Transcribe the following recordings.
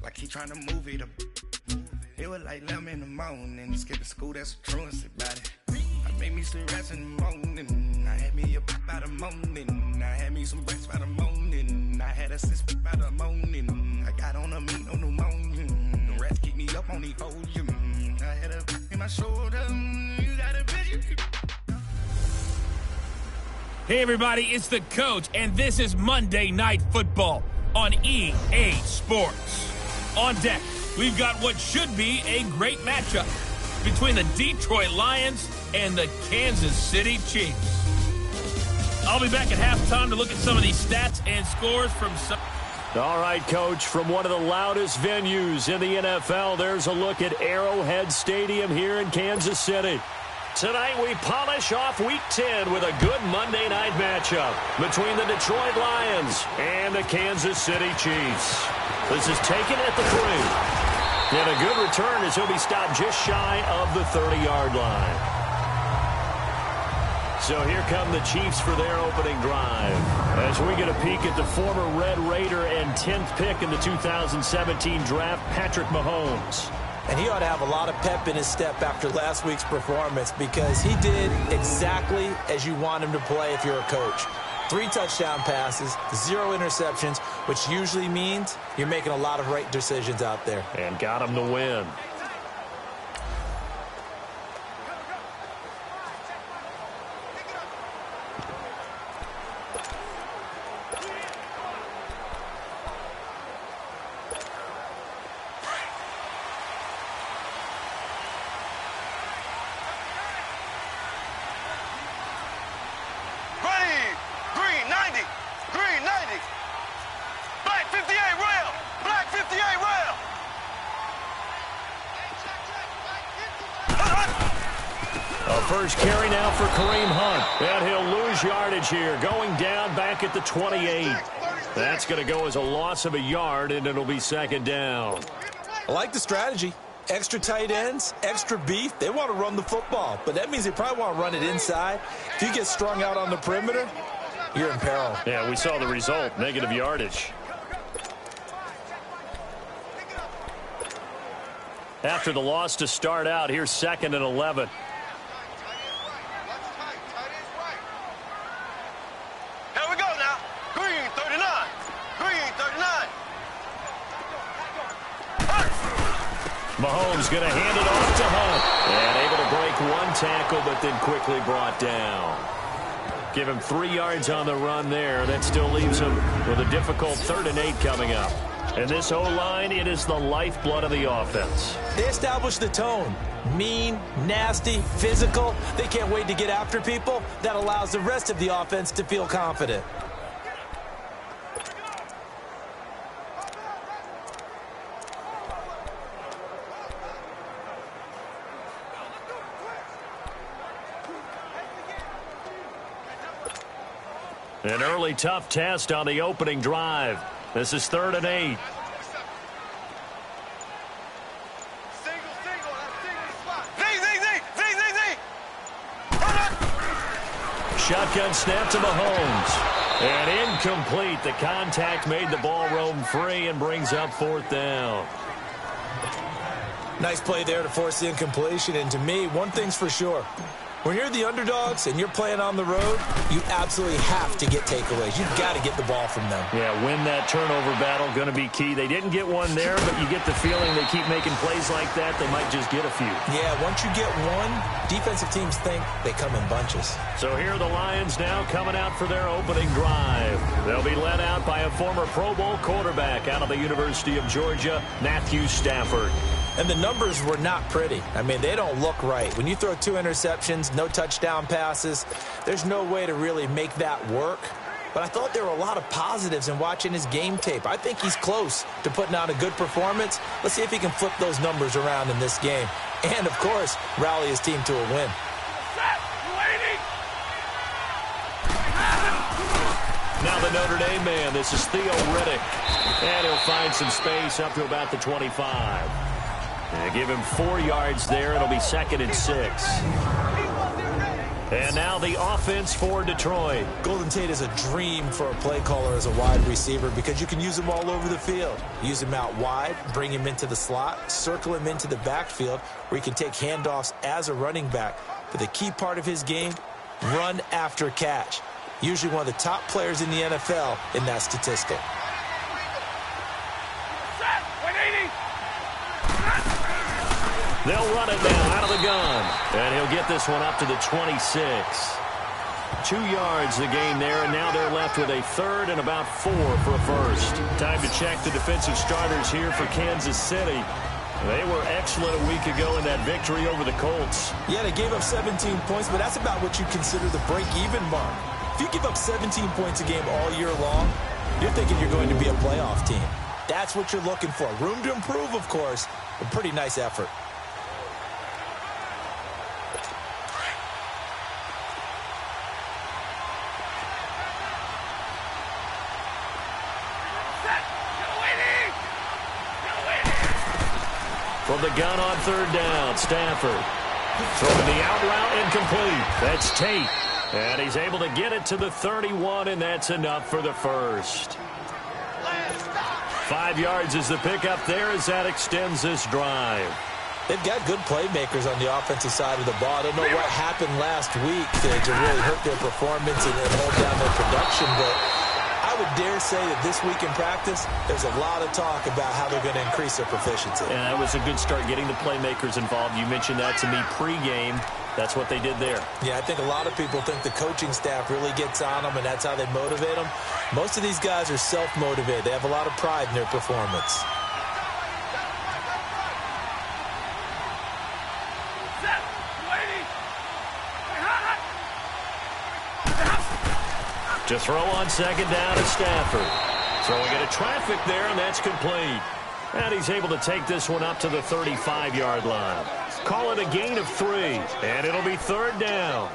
I keep trying to move it up. It was like 11 in the morning. Skipping school, that's a truancy about it. I made me some rest in the morning. I had me a pop by the morning. I had me some breakfast by the morning. I had a six by the morning. I got on a meat on the morning. The rats keep me up on the ocean. I had a in my shoulder. You got a vision. Hey everybody, it's the coach, and this is Monday Night Football on EA Sports. On deck, we've got what should be a great matchup between the Detroit Lions and the Kansas City Chiefs. I'll be back at halftime to look at some of these stats and scores from some... All right, Coach, from one of the loudest venues in the NFL, there's a look at Arrowhead Stadium here in Kansas City. Tonight we polish off Week 10 with a good Monday night matchup between the Detroit Lions and the Kansas City Chiefs. This is taken at the 3. And a good return as he'll be stopped just shy of the 30-yard line. So here come the Chiefs for their opening drive. As we get a peek at the former Red Raider and 10th pick in the 2017 draft, Patrick Mahomes. And he ought to have a lot of pep in his step after last week's performance because he did exactly as you want him to play if you're a coach. 3 touchdown passes, 0 interceptions, which usually means you're making a lot of right decisions out there. And got him to win. First carry now for Kareem Hunt. And he'll lose yardage here, going down back at the 28. That's going to go as a loss of a yard, and it'll be second down. I like the strategy. Extra tight ends, extra beef. They want to run the football, but that means they probably want to run it inside. If you get strung out on the perimeter, you're in peril. Yeah, we saw the result, negative yardage. After the loss to start out, here's 2nd and 11. Mahomes going to hand it off to Hunt. And able to break one tackle, but then quickly brought down. Give him 3 yards on the run there. That still leaves him with a difficult 3rd and 8 coming up. And this O-line, it is the lifeblood of the offense. They established the tone. Mean, nasty, physical. They can't wait to get after people. That allows the rest of the offense to feel confident. An early tough test on the opening drive. This is 3rd and 8. Shotgun snap to Mahomes. And incomplete. The contact made the ball roam free and brings up 4th down. Nice play there to force the incompletion. And to me, one thing's for sure. When you're the underdogs and you're playing on the road, you absolutely have to get takeaways. You've got to get the ball from them. Yeah, win that turnover battle, going to be key. They didn't get one there, but you get the feeling they keep making plays like that, they might just get a few. Yeah, once you get one, defensive teams think they come in bunches. So here are the Lions now coming out for their opening drive. They'll be led out by a former Pro Bowl quarterback out of the University of Georgia, Matthew Stafford. And the numbers were not pretty. I mean, they don't look right. When you throw 2 interceptions, no touchdown passes, there's no way to really make that work. But I thought there were a lot of positives in watching his game tape. I think he's close to putting out a good performance. Let's see if he can flip those numbers around in this game. And, of course, rally his team to a win. Now the Notre Dame man, this is Theo Riddick. And he'll find some space up to about the 25. And give him 4 yards there. It'll be 2nd and 6. And now the offense for Detroit. Golden Tate is a dream for a play caller as a wide receiver because you can use him all over the field. Use him out wide, bring him into the slot, circle him into the backfield where he can take handoffs as a running back. But the key part of his game, run after catch. Usually one of the top players in the NFL in that statistic. They'll run it now out of the gun. And he'll get this one up to the 26. 2 yards the gain there, and now they're left with a third and about 4 for a first. Time to check the defensive starters here for Kansas City. They were excellent a week ago in that victory over the Colts. Yeah, they gave up 17 points, but that's about what you consider the break-even mark. If you give up 17 points a game all year long, you're thinking you're going to be a playoff team. That's what you're looking for. Room to improve, of course, but pretty nice effort. From the gun on third down, Stafford. Throwing the out route incomplete. That's Tate. And he's able to get it to the 31, and that's enough for the first. 5 yards is the pickup there as that extends this drive. They've got good playmakers on the offensive side of the ball. I don't know what happened last week to really hurt their performance and hold down their production, but I would dare say that this week in practice, there's a lot of talk about how they're going to increase their proficiency. And that was a good start, getting the playmakers involved. You mentioned that to me pregame. That's what they did there. Yeah, I think a lot of people think the coaching staff really gets on them, and that's how they motivate them. Most of these guys are self-motivated. They have a lot of pride in their performance. To throw on second down to Stafford. Throwing into traffic there, and that's complete. And he's able to take this one up to the 35-yard line. Call it a gain of 3, and it'll be third down.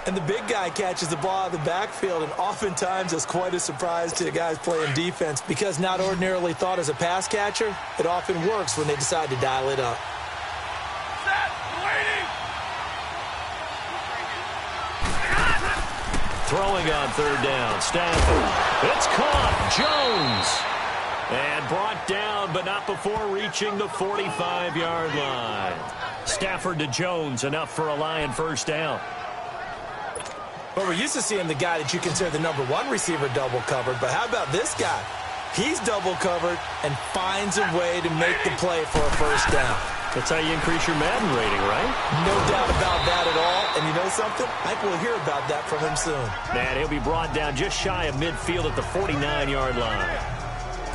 And the big guy catches the ball out of the backfield, and oftentimes it's quite a surprise to the guys playing defense because not ordinarily thought as a pass catcher, it often works when they decide to dial it up. Throwing on third down, Stafford. It's caught. Jones. And brought down, but not before reaching the 45-yard line. Stafford to Jones, enough for a Lion first down. Well, we're used to seeing the guy that you consider the number 1 receiver double covered, but how about this guy? He's double covered and finds a way to make the play for a first down. That's how you increase your Madden rating, right? No doubt about that at all. And you know something? I think we'll hear about that from him soon. And he'll be brought down just shy of midfield at the 49-yard line.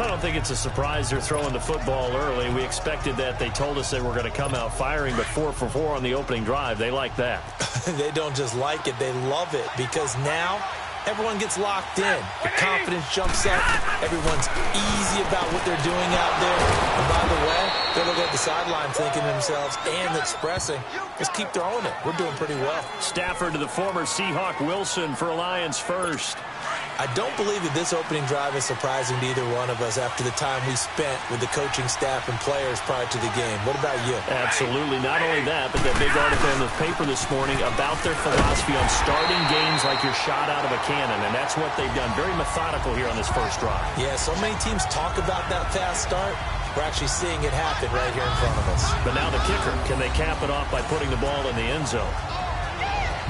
I don't think it's a surprise they're throwing the football early. We expected that. They told us they were going to come out firing, but 4 for 4 on the opening drive. They like that. They don't just like it. They love it because now everyone gets locked in. The confidence jumps up. Everyone's easy about what they're doing out there. And by the way, they're looking at the sideline thinking to themselves and expressing, just keep throwing it. We're doing pretty well. Stafford to the former Seahawk Wilson for Lions first. I don't believe that this opening drive is surprising to either one of us after the time we spent with the coaching staff and players prior to the game. What about you? Absolutely. Not only that, but that big article in the paper this morning about their philosophy on starting games like you're shot out of a cannon, and that's what they've done. Very methodical here on this first drive. Yeah, so many teams talk about that fast start. We're actually seeing it happen right here in front of us. But now the kicker, can they cap it off by putting the ball in the end zone?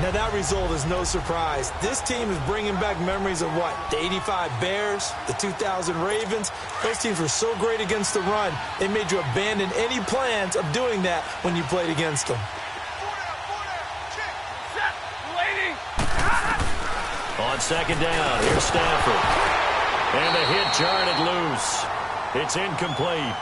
Now, that result is no surprise. This team is bringing back memories of what? The 85 Bears, the 2000 Ravens. Those teams were so great against the run, they made you abandon any plans of doing that when you played against them. On second down, here's Stafford. And the hit jarred it loose. It's incomplete.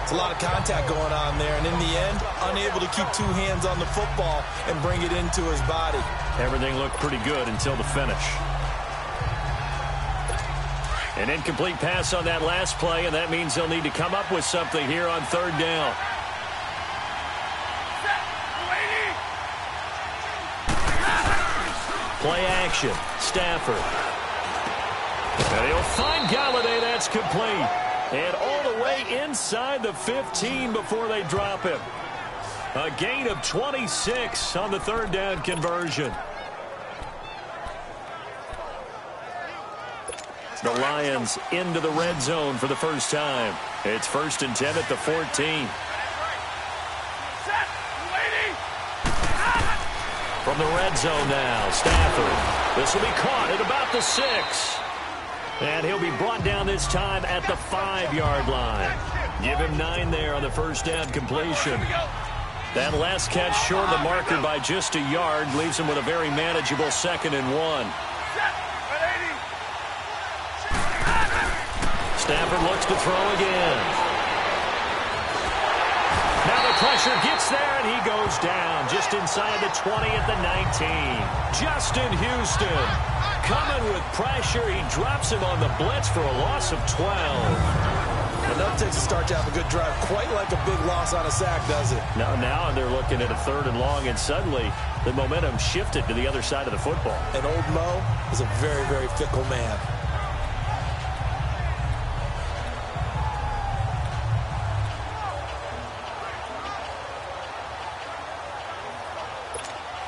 It's a lot of contact going on there, and in the end, unable to keep 2 hands on the football and bring it into his body. Everything looked pretty good until the finish. An incomplete pass on that last play, and that means they'll need to come up with something here on third down. Play action, Stafford. And he'll find Galladay. That's complete. And all the way inside the 15 before they drop him. A gain of 26 on the third down conversion. The Lions into the red zone for the first time. It's 1st and 10 at the 14. From the red zone now, Stafford. This will be caught at about the 6. And he'll be brought down this time at the 5-yard line. Give him 9 there on the first down completion. That last catch short of the marker by just a yard leaves him with a very manageable 2nd and 1. Stafford looks to throw again. Now the pressure gets there, and he goes down just inside the 20 at the 19. Justin Houston coming with pressure. He drops him on the blitz for a loss of 12. Enough takes a start to have a good drive. Quite like a big loss on a sack, does it? Now they're looking at a 3rd and long, and suddenly the momentum shifted to the other side of the football. And old Mo is a very, very fickle man.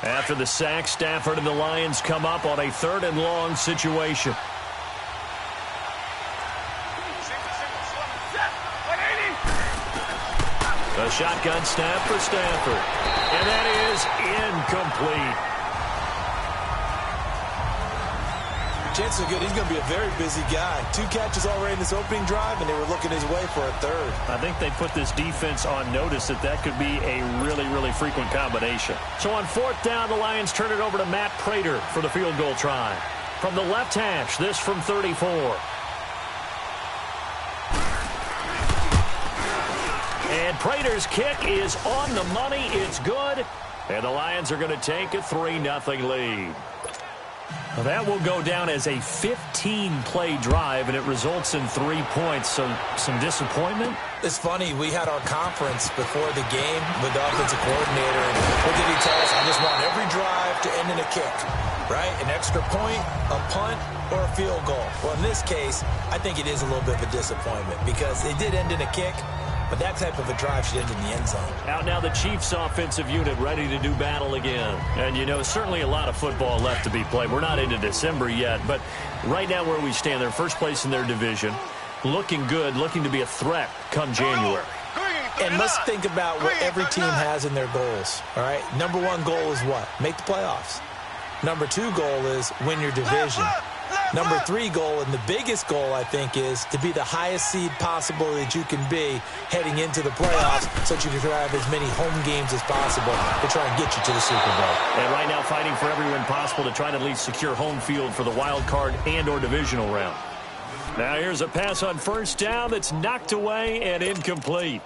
After the sack, Stafford and the Lions come up on a 3rd and long situation. A shotgun snap for Stafford. And that is incomplete. Chances are good. He's going to be a very busy guy. 2 catches already in this opening drive, and they were looking his way for a 3rd. I think they put this defense on notice that could be a really, really frequent combination. So on 4th down, the Lions turn it over to Matt Prater for the field goal try. From the left hash, this from 34. And Prater's kick is on the money. It's good. And the Lions are going to take a 3-0 lead. Well, that will go down as a 15-play drive, and it results in 3 points. So some disappointment? It's funny. We had our conference before the game with the offensive coordinator. And what did he tell us? I just want every drive to end in a kick, right? An extra point, a punt, or a field goal. Well, in this case, I think it is a little bit of a disappointment because it did end in a kick. But that type of a drive should end in the end zone. Out now the Chiefs offensive unit ready to do battle again. And, you know, certainly a lot of football left to be played. We're not into December yet, but right now where we stand, they're first place in their division. Looking good, looking to be a threat come January. And let's think about what every team has in their goals, all right? Number 1 goal is what? Make the playoffs. Number 2 goal is win your division. Number 3 goal, and the biggest goal, I think, is to be the highest seed possible that you can be heading into the playoffs so that you can have as many home games as possible to try and get you to the Super Bowl. And right now fighting for every win possible to try to at least secure home field for the wild card and or divisional round. Now here's a pass on 1st down that's knocked away and incomplete.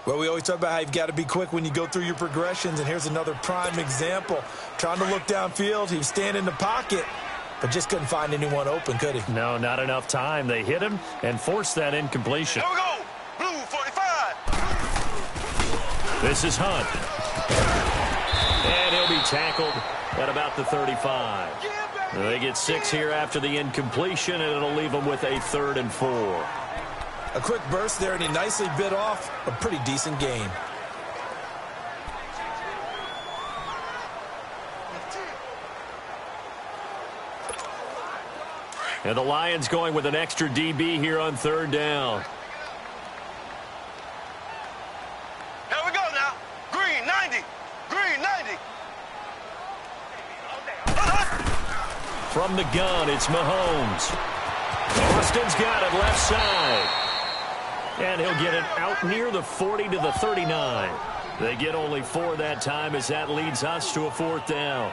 Well, we always talk about how you've got to be quick when you go through your progressions, and here's another prime example. Trying to look downfield, he was standing in the pocket, but just couldn't find anyone open, could he? No, not enough time. They hit him and forced that incompletion. Here we go. Blue 45. This is Hunt. And he'll be tackled at about the 35. They get 6 here after the incompletion, and it'll leave them with a 3rd and 4. A quick burst there, and he nicely bit off a pretty decent gain. And the Lions going with an extra DB here on 3rd down. Here we go now. Green 90. Green 90. From the gun, it's Mahomes. Austin's got it left side. And he'll get it out near the 40 to the 39. They get only 4 that time as that leads us to a 4th down.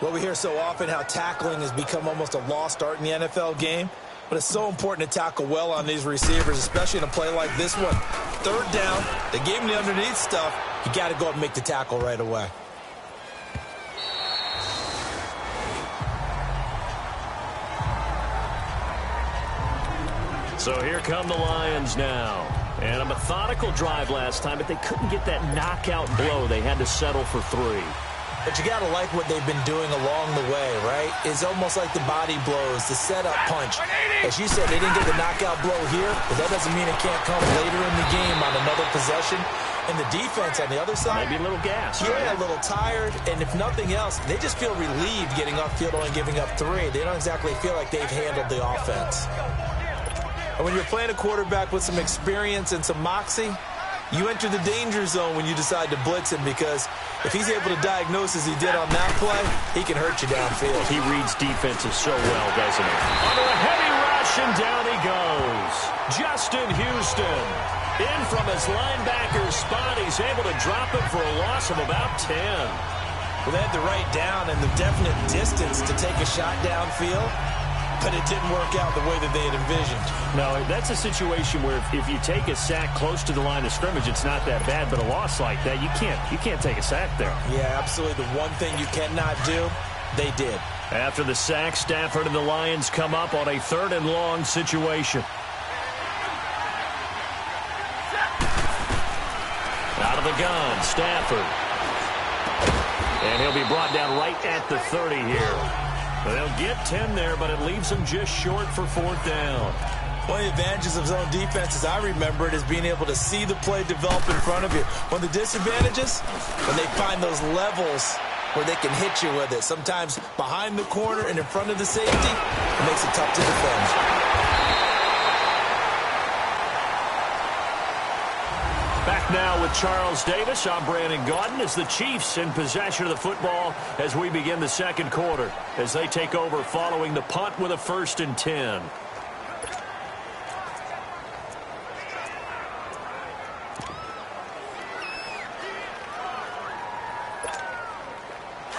Well, we hear so often how tackling has become almost a lost art in the NFL game. But it's so important to tackle well on these receivers, especially in a play like this one. 3rd down, they gave him the underneath stuff. You got to go up and make the tackle right away. So here come the Lions now. And a methodical drive last time, but they couldn't get that knockout blow. They had to settle for 3. But you got to like what they've been doing along the way, right? It's almost like the body blows, the setup punch. As you said, they didn't get the knockout blow here, but that doesn't mean it can't come later in the game on another possession. And the defense on the other side, maybe a little gas. Yeah, right? A little tired. And if nothing else, they just feel relieved getting upfield only giving up 3. They don't exactly feel like they've handled the offense. And when you're playing a quarterback with some experience and some moxie, you enter the danger zone when you decide to blitz him, because if he's able to diagnose as he did on that play, he can hurt you downfield. He reads defenses so well, doesn't he? Under a heavy rush, and down he goes. Justin Houston. In from his linebacker's spot, he's able to drop him for a loss of about 10. Well, they had the right down and the definite distance to take a shot downfield, but it didn't work out the way that they had envisioned. No, that's a situation where if you take a sack close to the line of scrimmage, it's not that bad, but a loss like that, you can't take a sack there. Yeah, absolutely. The one thing you cannot do, they did. After the sack, Stafford and the Lions come up on a 3rd and long situation. Out of the gun, Stafford. And he'll be brought down right at the 30 here. They'll get 10 there, but it leaves them just short for 4th down. One of the advantages of zone defense, as I remember it, is being able to see the play develop in front of you. One of the disadvantages, when they find those levels where they can hit you with it, sometimes behind the corner and in front of the safety, it makes it tough to defend. Back now with Charles Davis. I'm Brandon Gaudin as the Chiefs in possession of the football as we begin the 2nd quarter, as they take over following the punt with a 1st and 10.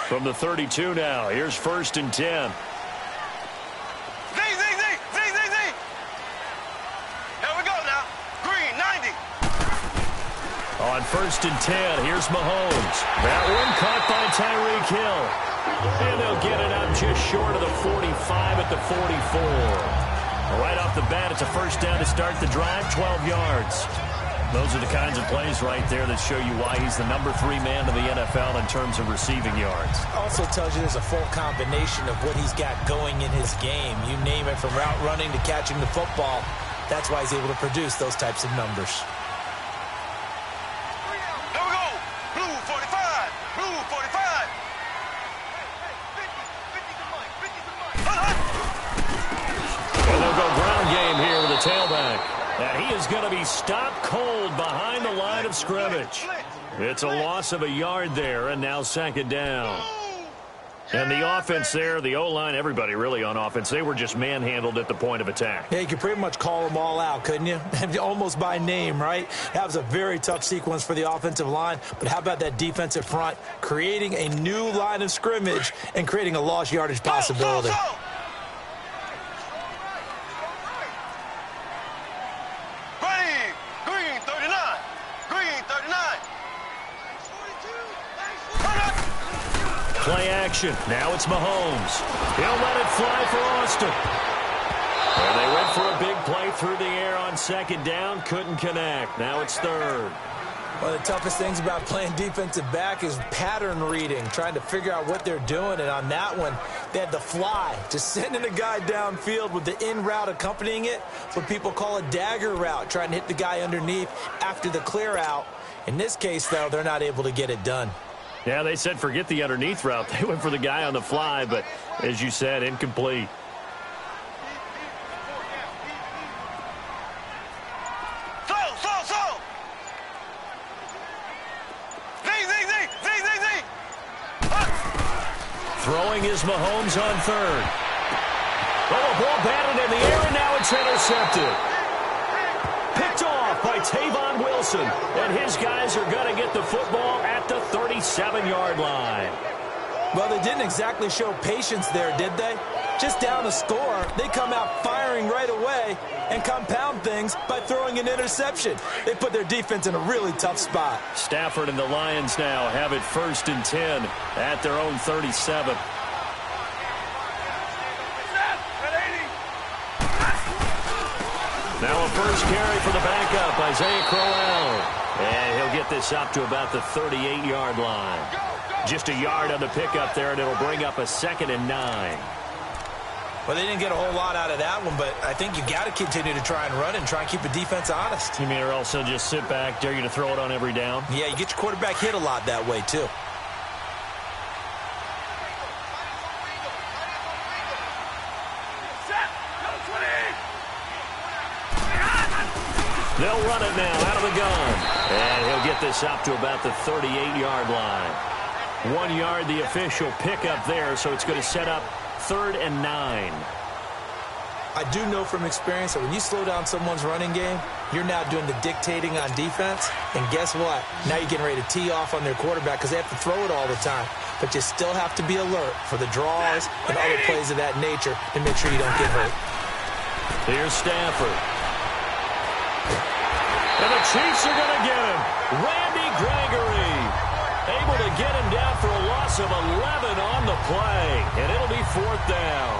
From the 32 now, here's 1st and 10. On 1st and 10, here's Mahomes. That one caught by Tyreek Hill. And they'll get it up just short of the 45 at the 44. Right off the bat, it's a 1st down to start the drive, 12 yards. Those are the kinds of plays right there that show you why he's the number 3 man in the NFL in terms of receiving yards. Also tells you there's a full combination of what he's got going in his game. You name it, from route running to catching the football. That's why he's able to produce those types of numbers. Tailback. And he is going to be stopped cold behind the line of scrimmage. It's a loss of a yard there, and now 2nd down. And the offense there, the O-line, everybody really on offense, they were just manhandled at the point of attack. Yeah, you could pretty much call them all out, couldn't you? Almost by name, right? That was a very tough sequence for the offensive line. But how about that defensive front creating a new line of scrimmage and creating a lost yardage possibility? Play action. Now it's Mahomes. He'll let it fly for Austin. And they went for a big play through the air on 2nd down. Couldn't connect. Now it's 3rd. One of the toughest things about playing defensive back is pattern reading, trying to figure out what they're doing. And on that one, they had the fly, just sending a guy downfield with the in route accompanying it. What people call a dagger route, trying to hit the guy underneath after the clear out. In this case, though, they're not able to get it done. Yeah, they said forget the underneath route. They went for the guy on the fly, but as you said, incomplete. Throwing is Mahomes on 3rd. Oh, ball batted in the air, and now it's intercepted. Picked off by Tavon Wilson, and his guys are going to get the football at the 37-yard line. Well, they didn't exactly show patience there, did they? Just down a score, they come out firing right away and compound things by throwing an interception. They put their defense in a really tough spot. Stafford and the Lions now have it 1st and 10 at their own 37. Now a 1st carry for the backup, Isaiah Crowell. And he'll get this up to about the 38-yard line. Just a yard on the pickup there, and it'll bring up a 2nd and 9. Well, they didn't get a whole lot out of that one, but I think you got to continue to try and run and try and keep the defense honest. You mean or also just sit back, dare you to throw it on every down? Yeah, you get your quarterback hit a lot that way, too. They'll run it now out of the gun. And he'll get this up to about the 38-yard line. 1 yard, the official pickup there, so it's going to set up 3rd and 9. I do know from experience that when you slow down someone's running game, you're now doing the dictating on defense. And guess what? Now you're getting ready to tee off on their quarterback because they have to throw it all the time. But you still have to be alert for the draws and other plays of that nature to make sure you don't get hurt. Here's Stafford. And the Chiefs are going to get him. Randy Gregory able to get him down for a loss of 11 on the play. And it'll be 4th down.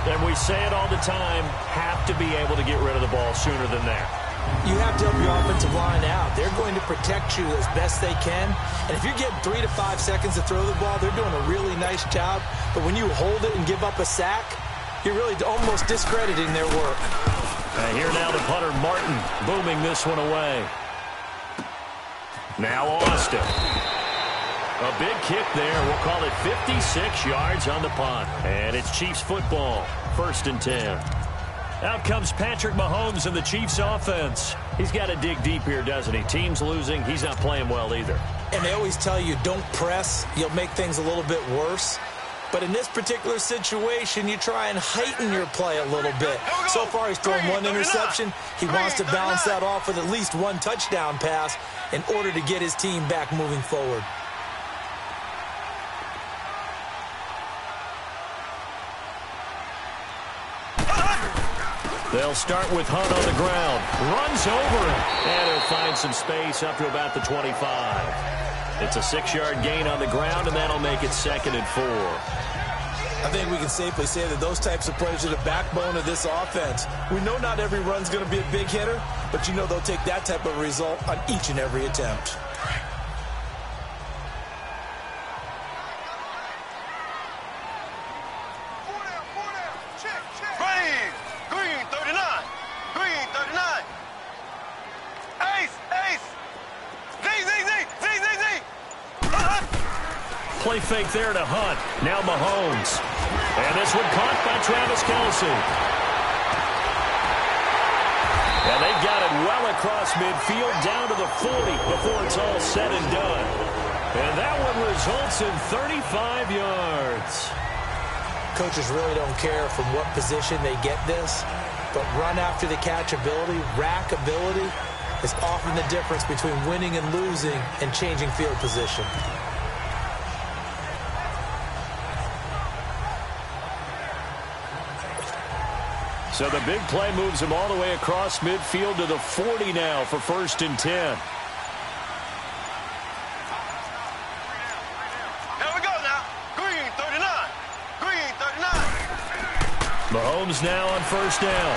And we say it all the time, have to be able to get rid of the ball sooner than that. You have to help your offensive line out. They're going to protect you as best they can. And if you're getting 3 to 5 seconds to throw the ball, they're doing a really nice job. But when you hold it and give up a sack, you're really almost discrediting their work. Here now the punter, Martin, booming this one away. Now Austin. A big kick there. We'll call it 56 yards on the punt. And it's Chiefs football. 1st and 10. Out comes Patrick Mahomes in the Chiefs offense. He's got to dig deep here, doesn't he? Team's losing. He's not playing well either. And they always tell you, don't press. You'll make things a little bit worse. But in this particular situation, you try and heighten your play a little bit. So far, he's thrown 1 interception. He wants to balance that off with at least 1 touchdown pass in order to get his team back moving forward. They'll start with Hunt on the ground. Runs over him. And he'll find some space up to about the 25. It's a 6-yard gain on the ground, and that'll make it 2nd and 4. I think we can safely say that those types of plays are the backbone of this offense. We know not every run's going to be a big hitter, but you know they'll take that type of result on each and every attempt. Play fake there to Hunt. Now Mahomes. And this one caught by Travis Kelce. And they've got it well across midfield down to the 40 before it's all said and done. And that one results in 35 yards. Coaches really don't care from what position they get this, but run after the catch ability, rack ability, is often the difference between winning and losing and changing field position. So the big play moves him all the way across midfield to the 40 now for 1st and 10. Here we go now. Green 39. Green 39. Mahomes now on 1st down.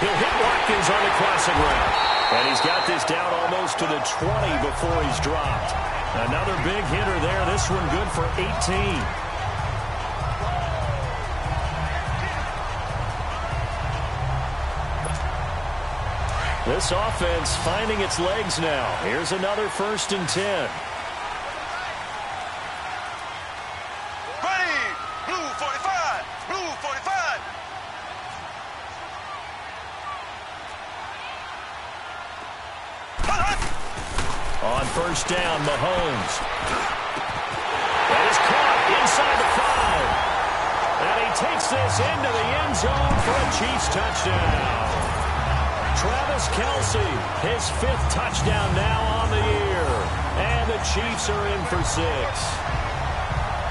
He'll hit Watkins on the crossing route. And he's got this down almost to the 20 before he's dropped. Another big hitter there. This one good for 18. This offense finding its legs now. Here's another 1st and 10. Ready. Blue 45. Blue 45. On 1st down, Mahomes. That is caught inside the 5. And he takes this into the end zone for a Chiefs touchdown. Travis Kelce, his 5th touchdown now on the year. And the Chiefs are in for 6.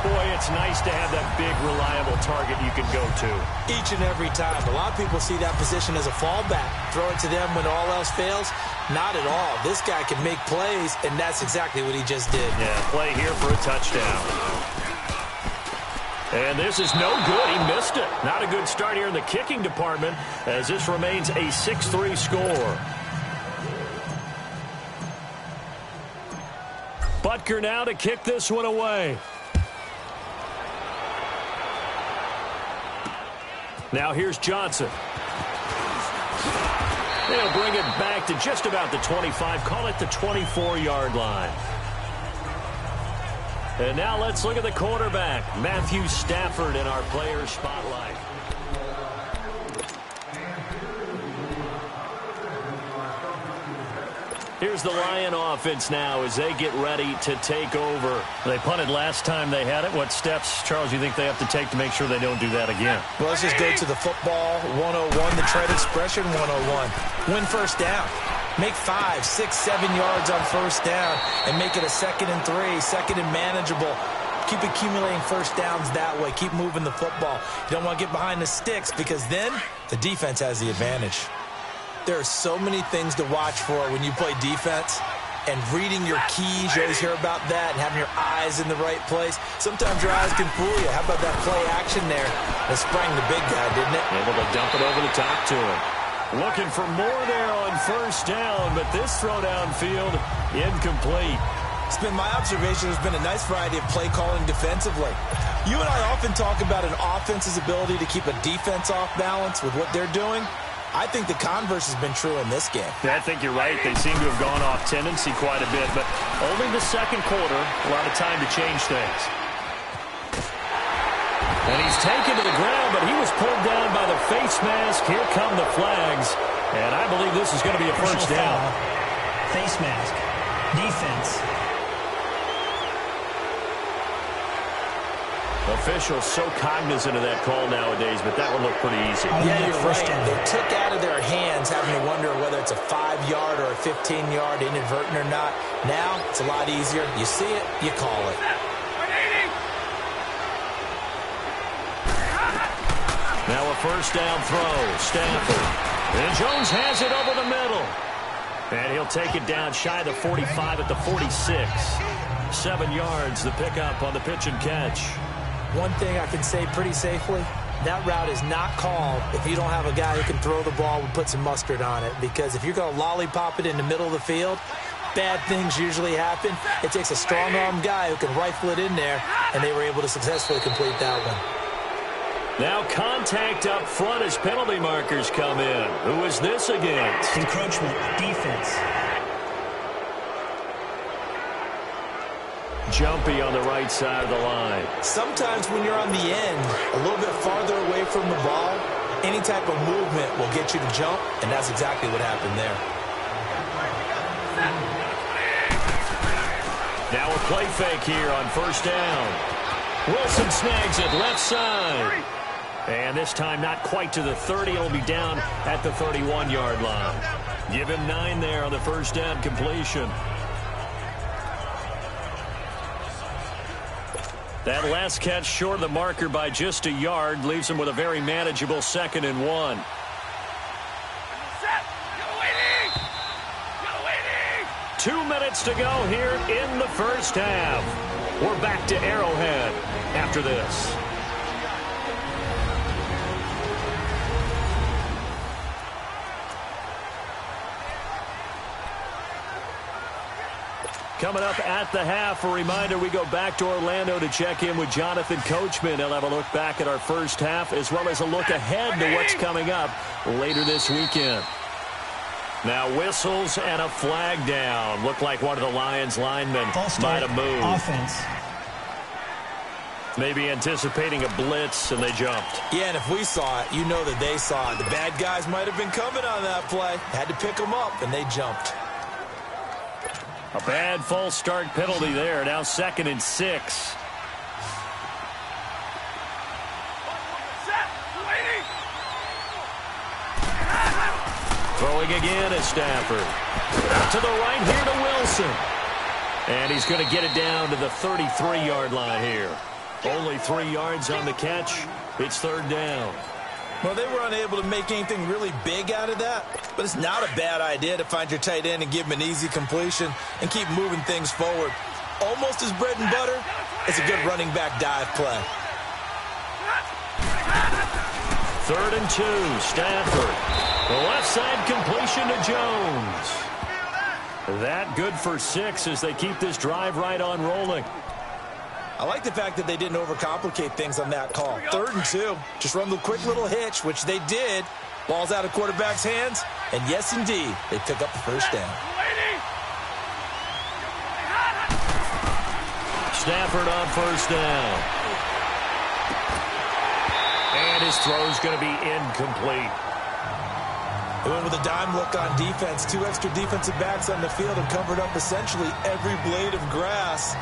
Boy, it's nice to have that big, reliable target you can go to. Each and every time. A lot of people see that position as a fallback. Throw it to them when all else fails. Not at all. This guy can make plays, and that's exactly what he just did. Yeah, play here for a touchdown. And this is no good. He missed it. Not a good start here in the kicking department as this remains a 6-3 score. But Butker now to kick this one away. Now here's Johnson. They'll bring it back to just about the 25. Call it the 24-yard line. And now let's look at the quarterback, Matthew Stafford, in our player spotlight. Here's the Lion offense now as they get ready to take over. They punted last time they had it. What steps, Charles, you think they have to take to make sure they don't do that again? Well, let's just go to the football 101, the trade expression 101. Win first down. Make 5, 6, 7 yards on first down and make it a 2nd and 3, 2nd and manageable. Keep accumulating first downs that way. Keep moving the football. You don't want to get behind the sticks because then the defense has the advantage. There are so many things to watch for when you play defense, and reading your keys, you always hear about that, and having your eyes in the right place. Sometimes your eyes can fool you. How about that play action there? That sprang the big guy, didn't it? Able to dump it over the top to him. Looking for more there on first down, but this throw downfield incomplete. It's been my observation there's been a nice variety of play calling defensively. You and I often talk about an offense's ability to keep a defense off balance with what they're doing. I think the converse has been true in this game. Yeah, I think you're right. They seem to have gone off tendency quite a bit, but only the second quarter, a lot of time to change things. And he's taken to the ground, but he was pulled down by the face mask. Here come the flags, and I believe this is going to be a first down. Face mask. Defense. Officials so cognizant of that call nowadays, but that one looked pretty easy. Yeah, you're right. They took out of their hands having to wonder whether it's a 5-yard or a 15-yard, inadvertent or not. Now, it's a lot easier. You see it, you call it. Now a first down throw. Stafford. And Jones has it over the middle. And he'll take it down shy of the 45 at the 46. 7 yards, the pickup on the pitch and catch. One thing I can say pretty safely, that route is not called if you don't have a guy who can throw the ball and put some mustard on it. Because if you're going to lollipop it in the middle of the field, bad things usually happen. It takes a strong-arm guy who can rifle it in there, and they were able to successfully complete that one. Now contact up front as penalty markers come in. Who is this against? Encroachment. Defense. Jumpy on the right side of the line. Sometimes when you're on the end, a little bit farther away from the ball, any type of movement will get you to jump, and that's exactly what happened there. Now a play fake here on first down. Wilson snags it left side. And this time not quite to the 30. It'll be down at the 31-yard line. Give him 9 there on the first down completion. That last catch short of the marker by just a yard leaves him with a very manageable 2nd and 1. 2 minutes to go here in the first half. We're back to Arrowhead after this. Coming up at the half, a reminder, we go back to Orlando to check in with Jonathan Coachman. He'll have a look back at our first half as well as a look ahead to what's coming up later this weekend. Now whistles and a flag down. Looked like one of the Lions linemen might have moved. Offense. Maybe anticipating a blitz, and they jumped. Yeah, and if we saw it, you know that they saw it. The bad guys might have been coming on that play. Had to pick them up, and they jumped. A bad false start penalty there. Now 2nd and 6. Throwing again is Stafford. Out to the right here to Wilson. And he's going to get it down to the 33-yard line here. Only 3 yards on the catch. It's 3rd down. Well, they were unable to make anything really big out of that, but it's not a bad idea to find your tight end and give him an easy completion and keep moving things forward. Almost as bread and butter, it's a good running back dive play. 3rd and 2, Stafford. The left side completion to Jones. That good for 6 as they keep this drive right on rolling. I like the fact that they didn't overcomplicate things on that call. 3rd and 2. Just run the quick little hitch, which they did. Ball's out of quarterback's hands. And yes, indeed, they pick up the first down. Stafford on first down. And his throw's going to be incomplete. They went with a dime look on defense. 2 extra defensive backs on the field and covered up essentially every blade of grass.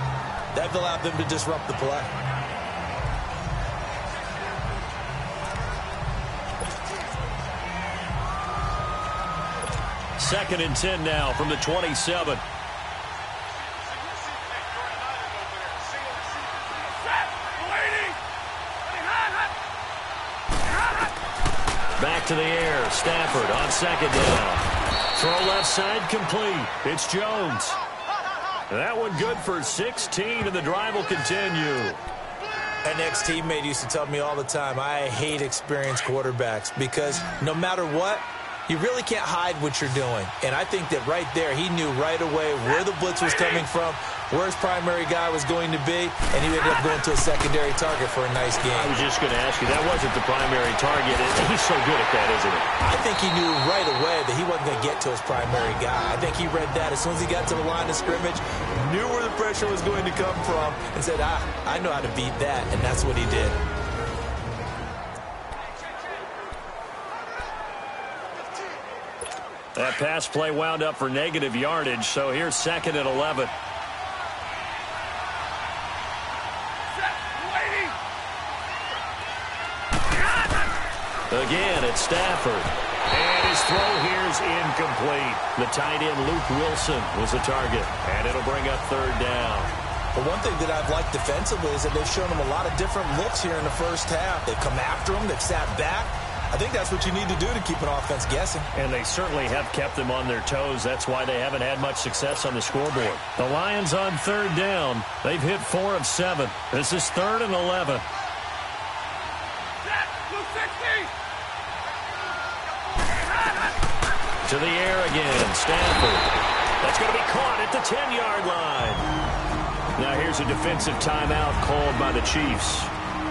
That allowed them to disrupt the play. Second and 10 now from the 27. Back to the air. Stafford on second down. Throw left side complete. It's Jones. That one good for 16, and the drive will continue. An ex-teammate used to tell me all the time, I hate experienced quarterbacks because no matter what, you really can't hide what you're doing. And I think that right there, he knew right away where the blitz was coming from, where his primary guy was going to be, and he ended up going to a secondary target for a nice game. I was just going to ask you, that wasn't the primary target. He's so good at that, isn't he? I think he knew right away that he wasn't going to get to his primary guy. I think he read that as soon as he got to the line of scrimmage, knew where the pressure was going to come from, and said, I know how to beat that, and that's what he did. That pass play wound up for negative yardage, so here's 2nd and 11. Again, it's Stafford. And his throw here is incomplete. The tight end, Luke Wilson, was the target. And it'll bring up 3rd down. But one thing that I've liked defensively is that they've shown him a lot of different looks here in the first half. They've come after him. They've sat back. I think that's what you need to do to keep an offense guessing. And they certainly have kept them on their toes. That's why they haven't had much success on the scoreboard. The Lions on 3rd down. They've hit 4 of 7. This is 3rd and 11. To the air again, Stafford. That's going to be caught at the 10-yard line. Now here's a defensive timeout called by the Chiefs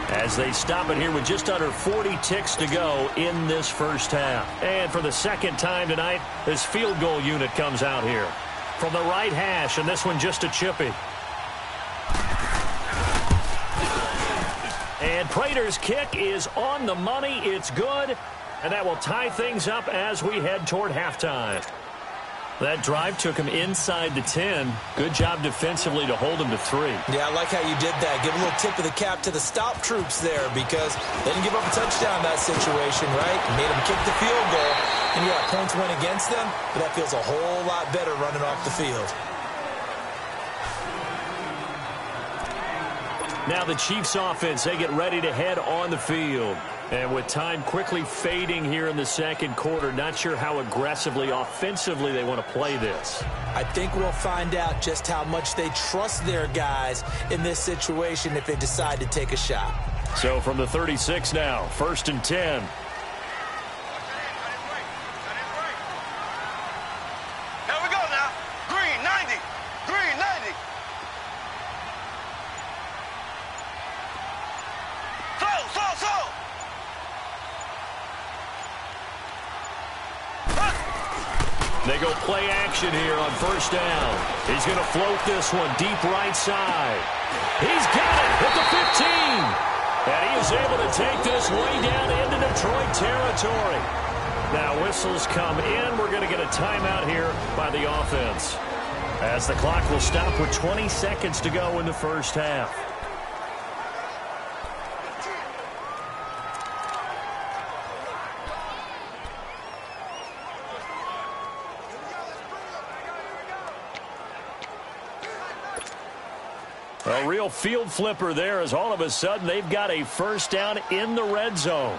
as they stop it here with just under 40 ticks to go in this first half. And for the second time tonight, this field goal unit comes out here from the right hash, and this one just a chippy. And Prater's kick is on the money. It's good. And that will tie things up as we head toward halftime. That drive took him inside the 10. Good job defensively to hold him to 3. Yeah, I like how you did that. Give a little tip of the cap to the stop troops there because they didn't give up a touchdown in that situation, right? Made them kick the field goal. And yeah, points went against them, but that feels a whole lot better running off the field. Now the Chiefs offense, they get ready to head on the field. And with time quickly fading here in the second quarter, not sure how aggressively, offensively they want to play this. I think we'll find out just how much they trust their guys in this situation if they decide to take a shot. So from the 36 now, 1st and 10. Here we go now. Green, 90. Green, 90. Slow. They go play action here on 1st down. He's going to float this one deep right side. He's got it at the 15. And he is able to take this way down into Detroit territory. Now whistles come in. We're going to get a timeout here by the offense, as the clock will stop with 20 seconds to go in the first half. A real field flipper there as all of a sudden they've got a 1st down in the red zone.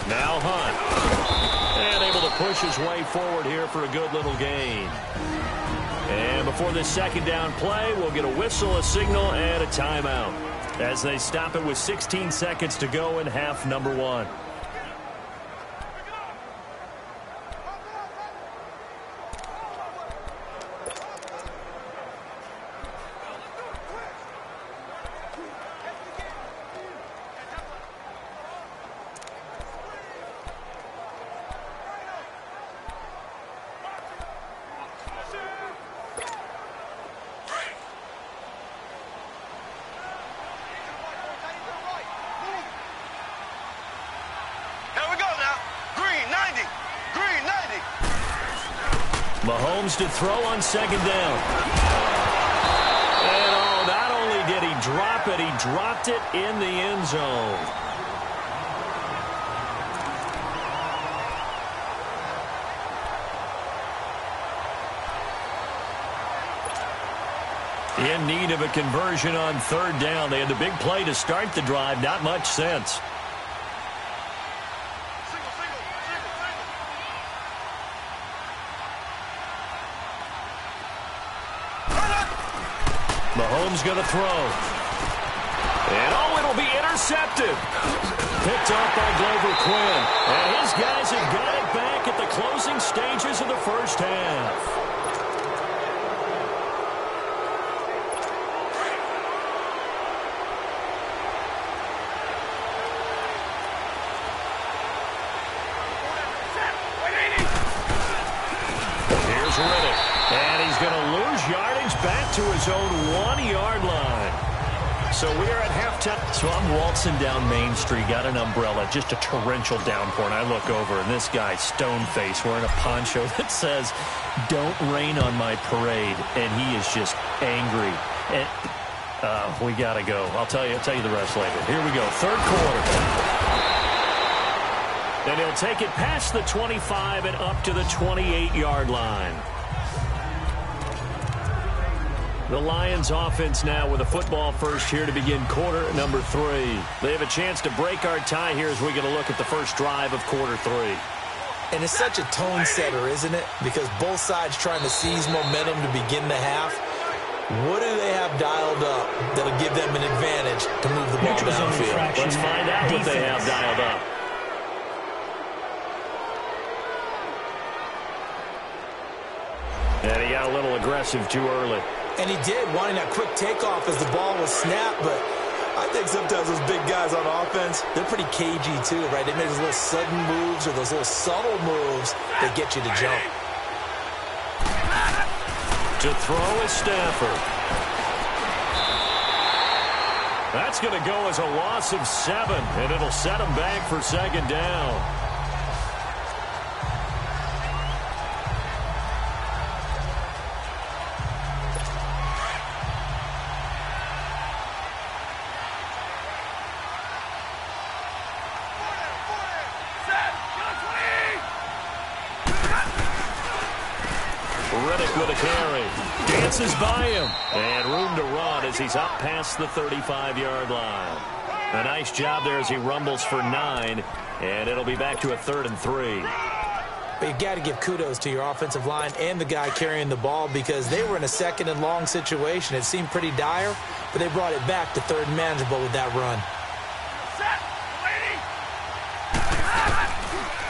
Now Hunt. And able to push his way forward here for a good little gain. And before this 2nd down play, we'll get a whistle, a signal, and a timeout. as they stop it with 16 seconds to go in half number one. Mahomes to throw on second down. And not only did he drop it, he dropped it in the end zone. In need of a conversion on third down. They had the big play to start the drive. Not much sense. Mahomes going to throw. And it'll be intercepted. Picked off by Glover Quinn. And his guys have got it back at the closing stages of the first half. And he's going to lose yardage back to his own 1-yard line. So we are at halftime. So I'm waltzing down Main Street, got an umbrella, just a torrential downpour, and I look over, and this guy, stone-faced, wearing a poncho that says, "Don't rain on my parade," and he is just angry. And we got to go. I'll tell you the rest later. Here we go, third quarter. And he'll take it past the 25 and up to the 28-yard line. The Lions offense now with a football first here to begin quarter number 3. They have a chance to break our tie here as we get a look at the first drive of quarter 3. And it's such a tone setter, isn't it? Because both sides trying to seize momentum to begin the half. What do they have dialed up that'll give them an advantage to move the ball downfield? Let's find out what they have dialed up. And he got a little aggressive too early. And he did, wanting that quick takeoff as the ball was snapped. But I think sometimes those big guys on offense, they're pretty cagey too, right? They make those little sudden moves or those little subtle moves that get you to jump. To throw is Stafford. That's going to go as a loss of 7, and it'll set him back for second down. With a carry. Dances by him. And room to run as he's up past the 35-yard line. A nice job there as he rumbles for 9. And it'll be back to a 3rd and 3. But you got to give kudos to your offensive line and the guy carrying the ball because they were in a 2nd and long situation. It seemed pretty dire, but they brought it back to 3rd and manageable with that run.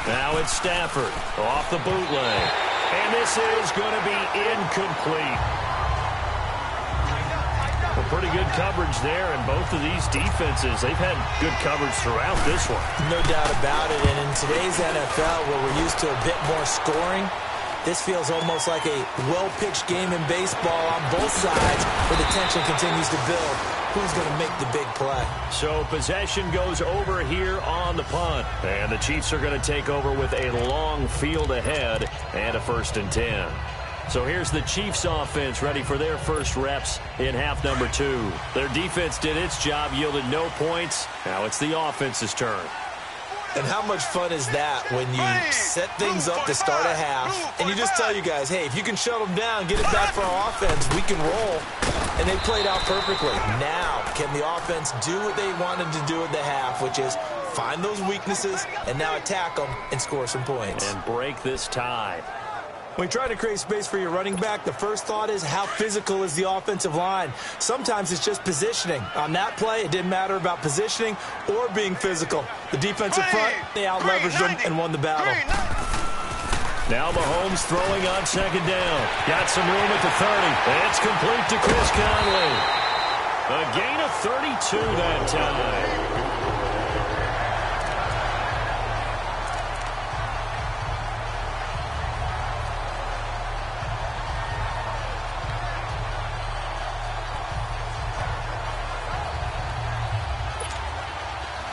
Now it's Stafford off the bootleg. And this is going to be incomplete. Well, pretty good coverage there, and both of these defenses, they've had good coverage throughout this one. No doubt about it, and in today's NFL, where we're used to a bit more scoring, this feels almost like a well-pitched game in baseball on both sides, where the tension continues to build. Who's going to make the big play? So possession goes over here on the punt. And the Chiefs are going to take over with a long field ahead and a 1st and 10. So here's the Chiefs offense ready for their first reps in half number 2. Their defense did its job, yielded no points. Now it's the offense's turn. And how much fun is that when you set things up to start a half and you just tell you guys, hey, if you can shut them down, get it back for our offense, we can roll. And they played out perfectly. Now, can the offense do what they wanted to do at the half, which is find those weaknesses and now attack them and score some points. And break this tie. When you try to create space for your running back, the first thought is how physical is the offensive line. Sometimes it's just positioning. On that play, it didn't matter about positioning or being physical. The defensive front, they out-leveraged them and won the battle. Now Mahomes throwing on second down. Got some room at the 30. It's complete to Chris Conley. A gain of 32 that time.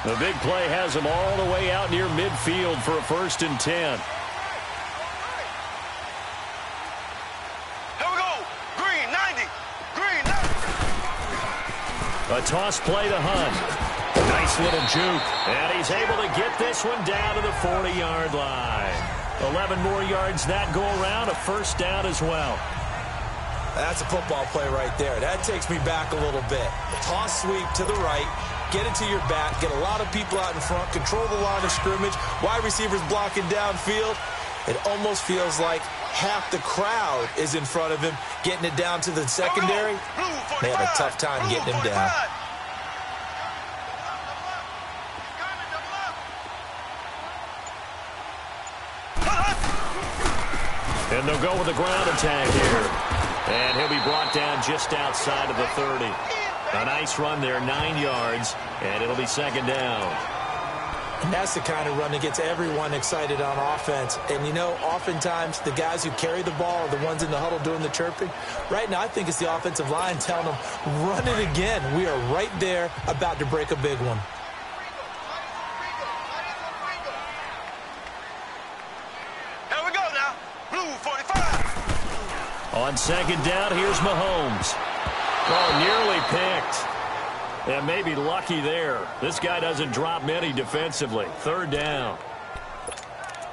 The big play has him all the way out near midfield for a 1st and 10. Here we go. Green, 90. Green, 90. A toss play to Hunt. Nice little juke. And he's able to get this one down to the 40-yard line. 11 more yards that go around, a 1st down as well. That's a football play right there. That takes me back a little bit. Toss sweep to the right. Get it to your back. Get a lot of people out in front. Control the line of scrimmage. Wide receivers blocking downfield. It almost feels like half the crowd is in front of him, getting it down to the secondary. They have a tough time getting him down. And they'll go with a ground attack here. And he'll be brought down just outside of the 30. A nice run there, 9 yards, and it'll be 2nd down. And that's the kind of run that gets everyone excited on offense. And, you know, oftentimes the guys who carry the ball are the ones in the huddle doing the chirping. Right now, I think it's the offensive line telling them, run it again. We are right there about to break a big one. Here we go now. Blue 45. On 2nd down, here's Mahomes. Oh, nearly picked. And maybe lucky there. This guy doesn't drop many defensively. 3rd down.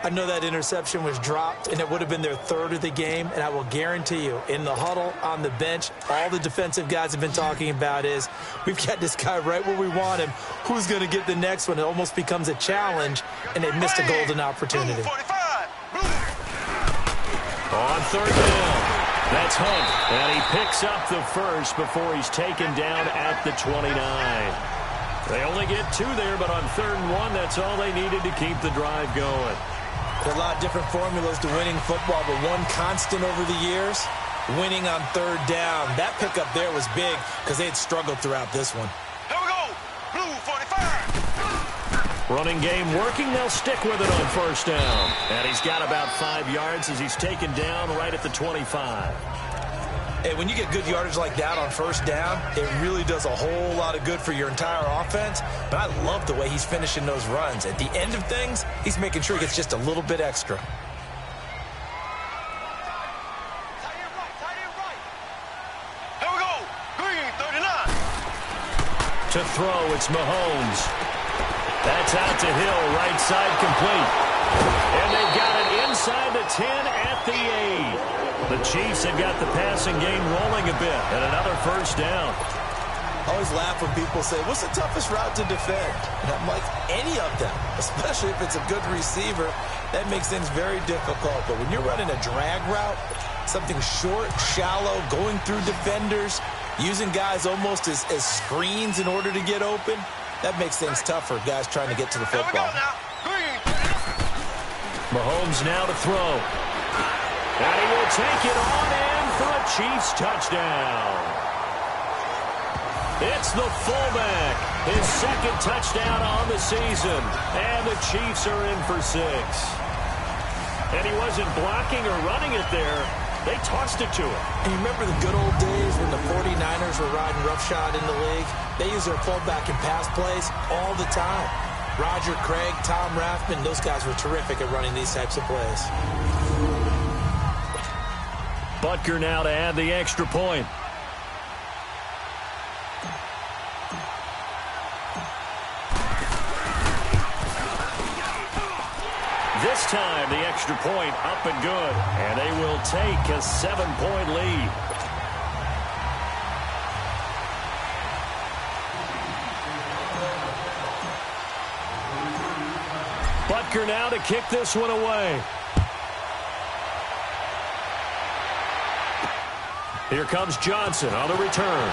I know that interception was dropped, and it would have been their 3rd of the game. And I will guarantee you, in the huddle, on the bench, all the defensive guys have been talking about is, we've got this guy right where we want him. Who's going to get the next one? It almost becomes a challenge, and they missed a golden opportunity. On 3rd down. That's Hunt, and he picks up the 1st before he's taken down at the 29. They only get 2 there, but on 3rd and 1, that's all they needed to keep the drive going. There are a lot of different formulas to winning football, but one constant over the years, winning on 3rd down. That pickup there was big because they had struggled throughout this one. Here we go. Blue 45. Running game working. They'll stick with it on 1st down. And he's got about 5 yards as he's taken down right at the 25. Hey, when you get good yardage like that on 1st down, it really does a whole lot of good for your entire offense. But I love the way he's finishing those runs. At the end of things, he's making sure he gets just a little bit extra. Here we go. Green 39. To throw, it's Mahomes. That's out to Hill, right side complete. And they've got it inside the 10 at the 8. The Chiefs have got the passing game rolling a bit, and another 1st down. I always laugh when people say, what's the toughest route to defend? And I'm like, any of them, especially if it's a good receiver. That makes things very difficult. But when you're running a drag route, something short, shallow, going through defenders, using guys almost as screens in order to get open, that makes things tougher, guys trying to get to the football. Mahomes now to throw. And he will take it on in for a Chiefs touchdown. It's the fullback. His 2nd touchdown on the season. And the Chiefs are in for 6. And he wasn't blocking or running it there. They tossed it to him. And you remember the good old days when the 49ers were riding roughshod in the league? They use their fullback in pass plays all the time. Roger Craig, Tom Rathman, those guys were terrific at running these types of plays. Butker now to add the extra point. This time, the extra point up and good. And they will take a 7-point lead. Butker now to kick this one away. Here comes Johnson on the return.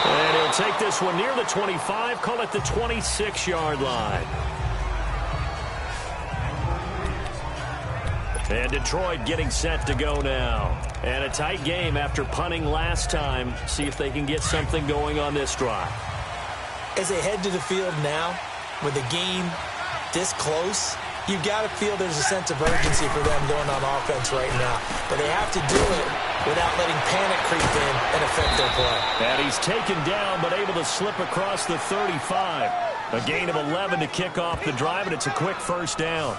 And he'll take this one near the 25, call it the 26-yard line. And Detroit getting set to go now. And a tight game after punting last time. See if they can get something going on this drive. As they head to the field now, with the game this close, you've got to feel there's a sense of urgency for them going on offense right now. But they have to do it without letting panic creep in and affect their play. And he's taken down but able to slip across the 35. A gain of 11 to kick off the drive, and it's a quick first down.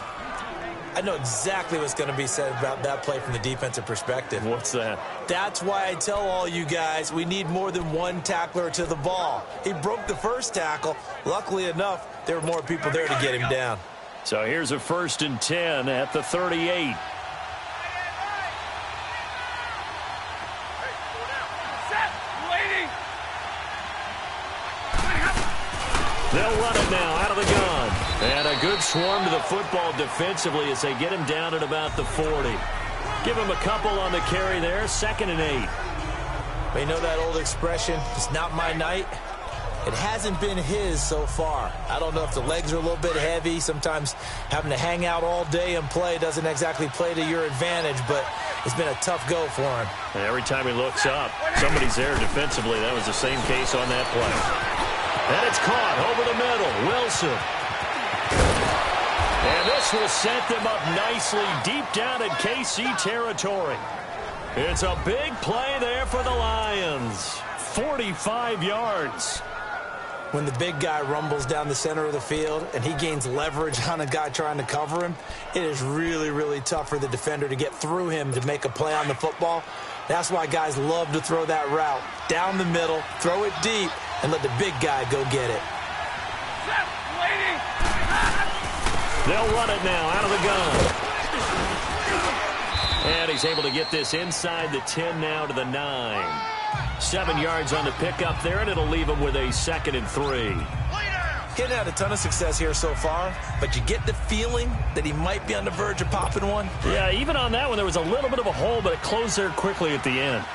I know exactly what's going to be said about that play from the defensive perspective. What's that? That's why I tell all you guys we need more than one tackler to the ball. He broke the first tackle. Luckily enough, there were more people there to get him down. So here's a 1st and 10 at the 38. They'll run it now out of the gun. And a good swarm to the football defensively as they get him down at about the 40. Give him a couple on the carry there. 2nd and 8. But you know that old expression, it's not my night? It hasn't been his so far. I don't know if the legs are a little bit heavy. Sometimes having to hang out all day and play doesn't exactly play to your advantage, but it's been a tough go for him. And every time he looks up, somebody's there defensively. That was the same case on that play. And it's caught over the middle. Wilson. And this will set them up nicely deep down in KC territory. It's a big play there for the Lions. 45 yards. When the big guy rumbles down the center of the field and he gains leverage on a guy trying to cover him, it is really, really tough for the defender to get through him to make a play on the football. That's why guys love to throw that route down the middle, throw it deep, and let the big guy go get it. They'll run it now out of the gun. And he's able to get this inside the 10 now to the 9. 7 yards on the pickup there, and it'll leave him with a 2nd and 3. He hadn't had a ton of success here so far, but you get the feeling that he might be on the verge of popping one. Yeah, even on that one, there was a little bit of a hole, but it closed there quickly at the end.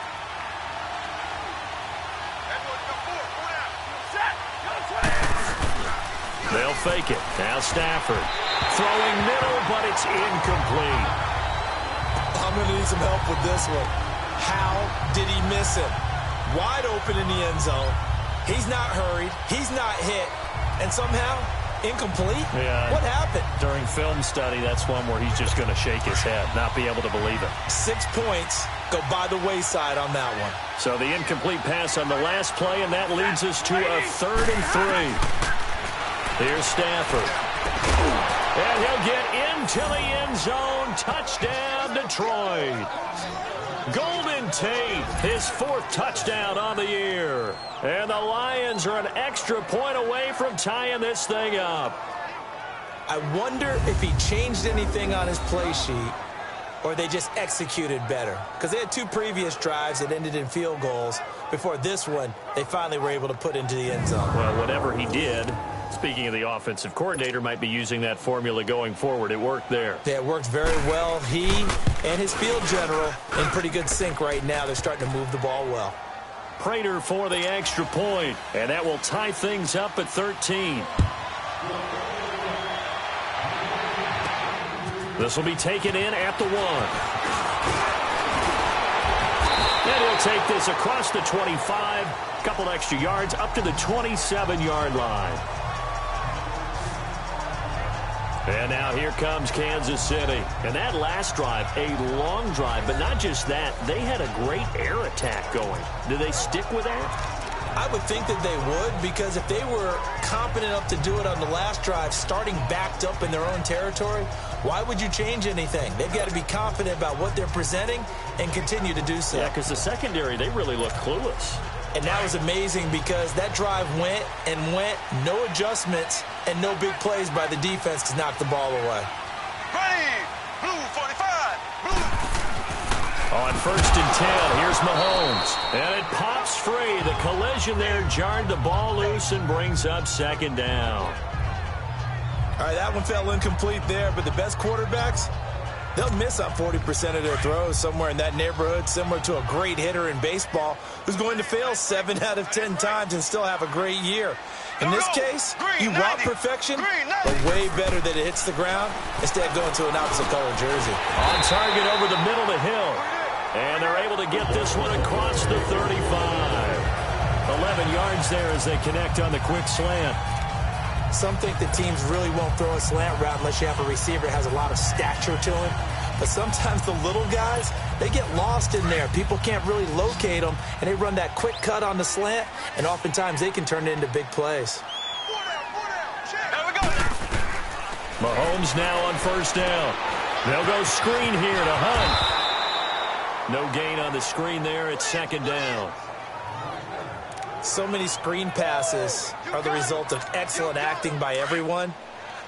They'll fake it. Now Stafford. Throwing middle, but it's incomplete. I'm going to need some help with this one. How did he miss him? Wide open in the end zone. He's not hurried. He's not hit. And somehow, incomplete? Yeah. What happened? During film study, that's one where he's just going to shake his head, not be able to believe it. 6 points go by the wayside on that one. So the incomplete pass on the last play, and that leads us to a 3rd and 3. Here's Stafford. And he'll get into the end zone. Touchdown, Detroit. Golden Tate, his 4th touchdown on the year. And the Lions are an extra point away from tying this thing up. I wonder if he changed anything on his play sheet or they just executed better. Because they had 2 previous drives that ended in field goals. Before this one, they finally were able to put into the end zone. Well, whatever he did, speaking of the offensive coordinator, might be using that formula going forward. It worked there. Yeah, it worked very well. He and his field general in pretty good sync right now. They're starting to move the ball well. Prater for the extra point, and that will tie things up at 13. This will be taken in at the 1. And he'll take this across the 25, a couple extra yards up to the 27-yard line. And now here comes Kansas City. And that last drive, a long drive, but not just that. They had a great air attack going. Do they stick with that? I would think that they would, because if they were competent enough to do it on the last drive, starting backed up in their own territory, why would you change anything? They've got to be confident about what they're presenting and continue to do so. Yeah, because the secondary, they really looked clueless. And that was amazing because that drive went and went, no adjustments, and no big plays by the defense to knock the ball away. Ready, blue 45, blue. On 1st and 10, here's Mahomes. And it pops free. The collision there jarred the ball loose and brings up 2nd down. All right, that one fell incomplete there, but the best quarterbacks, They'll miss on 40% of their throws, somewhere in that neighborhood, similar to a great hitter in baseball who's going to fail 7 out of 10 times and still have a great year. In this case, you want perfection, but way better that it hits the ground instead of going to an opposite color jersey. On target over the middle to Hill. And they're able to get this one across the 35. 11 yards there as they connect on the quick slant. Some think that teams really won't throw a slant route unless you have a receiver that has a lot of stature to him. But sometimes the little guys, they get lost in there. People can't really locate them, and they run that quick cut on the slant, and oftentimes they can turn it into big plays. Mahomes now on first down. They'll go screen here to Hunt. No gain on the screen there. It's second down. So many screen passes are the result of excellent acting by everyone.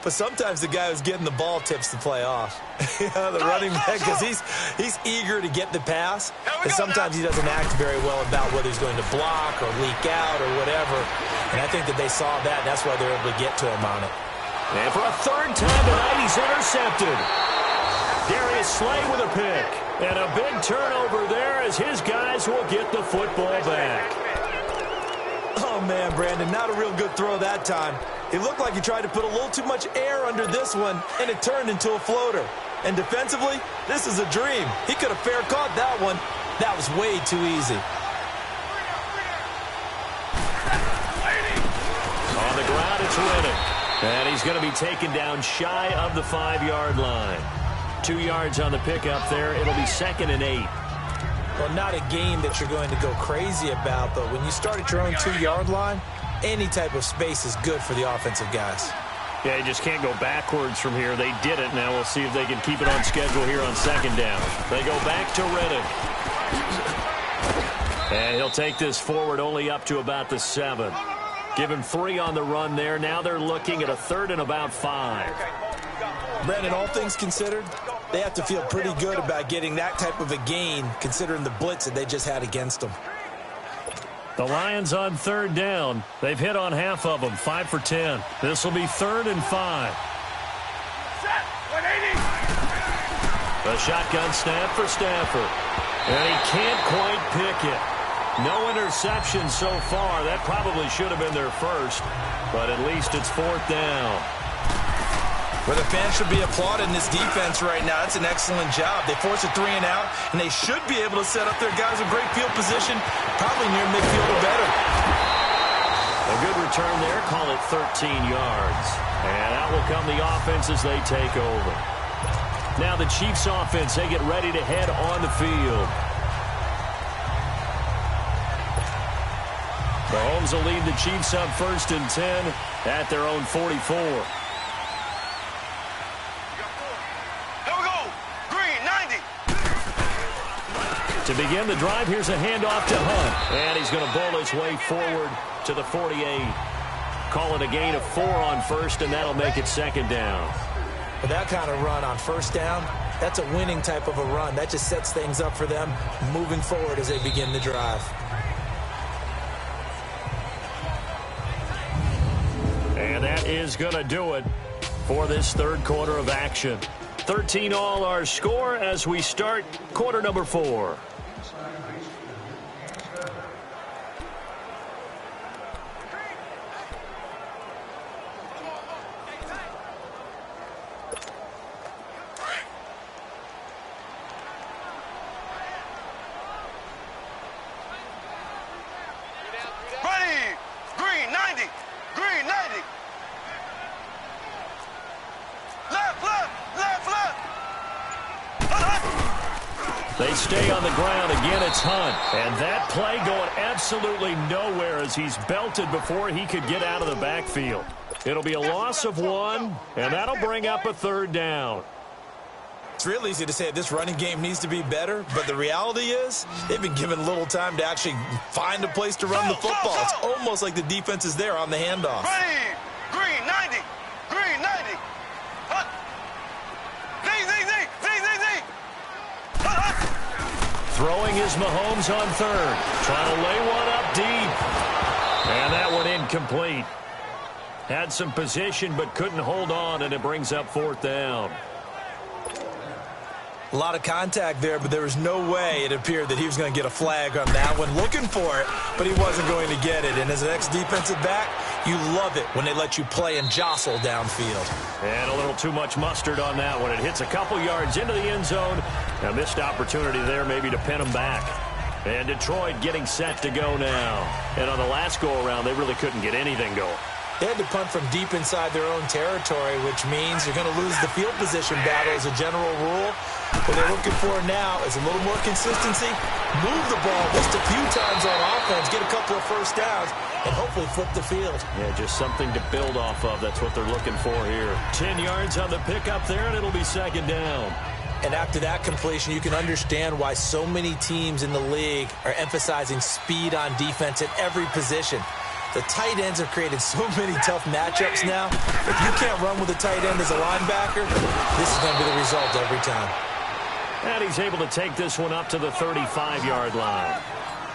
But sometimes the guy who's getting the ball tips the play off. The running back, because he's eager to get the pass. And sometimes he doesn't act very well about whether he's going to block or leak out or whatever. And I think that they saw that, and that's why they're able to get to him on it. And for a third time tonight, he's intercepted. Darius Slay with a pick. And a big turnover there as his guys will get the football back. Oh, man, Brandon, not a real good throw that time. It looked like he tried to put a little too much air under this one, and it turned into a floater. And defensively, this is a dream. He could have fair caught that one. That was way too easy. On the ground, it's Riddick. And he's going to be taken down shy of the 5-yard line. 2 yards on the pickup there. It'll be 2nd and 8. Well, not a game that you're going to go crazy about, but when you start at your own 2-yard line, any type of space is good for the offensive guys. Yeah, you just can't go backwards from here. They did it. Now we'll see if they can keep it on schedule here on second down. They go back to Riddick. And he'll take this forward only up to about the 7. Give him 3 on the run there. Now they're looking at a 3rd and about 5. Brandon, all things considered, they have to feel pretty good about getting that type of a gain, considering the blitz that they just had against them. The Lions on 3rd down. They've hit on half of them, 5 for 10. This will be 3rd and 5. A shotgun snap for Stafford. And he can't quite pick it. No interception so far. That probably should have been their first, but at least it's 4th down. Well, the fans should be applauding this defense right now. It's an excellent job. They force a 3 and out, and they should be able to set up their guys with great field position, probably near midfield or better. A good return there. Call it 13 yards. And out will come the offense as they take over. Now the Chiefs offense, they get ready to head on the field. Mahomes will lead the Chiefs up 1st and 10 at their own 44. To begin the drive, here's a handoff to Hunt. And he's going to bowl his way forward to the 48. Call it a gain of 4 on 1st, and that'll make it 2nd down. With that kind of run on 1st down, that's a winning type of a run. That just sets things up for them moving forward as they begin the drive. And that is going to do it for this 3rd quarter of action. 13 all our score as we start quarter number 4. Ready! Green 90! Green 90! Left, left, left, left! They stay on the ground. Again, it's Hunt. And that play going absolutely nowhere as he's belted before he could get out of the backfield. It'll be a loss of 1, and that'll bring up a 3rd down. It's real easy to say this running game needs to be better, but the reality is they've been given little time to actually find a place to run the football. It's almost like the defense is there on the handoff. Ready! Green 90! Green 90! Hut! Z, Z, Z! Z, Z, Z! Hut, hut! Throwing is Mahomes on 3rd. Trying to lay one up deep. And that one incomplete. Had some position but couldn't hold on, and it brings up 4th down. A lot of contact there, but there was no way it appeared that he was going to get a flag on that one. Looking for it, but he wasn't going to get it. And as an ex-defensive back, you love it when they let you play and jostle downfield. And a little too much mustard on that one. It hits a couple yards into the end zone. A missed opportunity there maybe to pin him back. And Detroit getting set to go now. And on the last go-around, they really couldn't get anything going. They had to punt from deep inside their own territory, which means you're going to lose the field position battle as a general rule. What they're looking for now is a little more consistency, move the ball just a few times on offense, get a couple of first downs, and hopefully flip the field. Yeah, just something to build off of. That's what they're looking for here. 10 yards on the pickup there, and it'll be second down. And after that completion, you can understand why so many teams in the league are emphasizing speed on defense at every position. The tight ends have created so many tough matchups now. If you can't run with a tight end as a linebacker, this is going to be the result every time. And he's able to take this one up to the 35-yard line.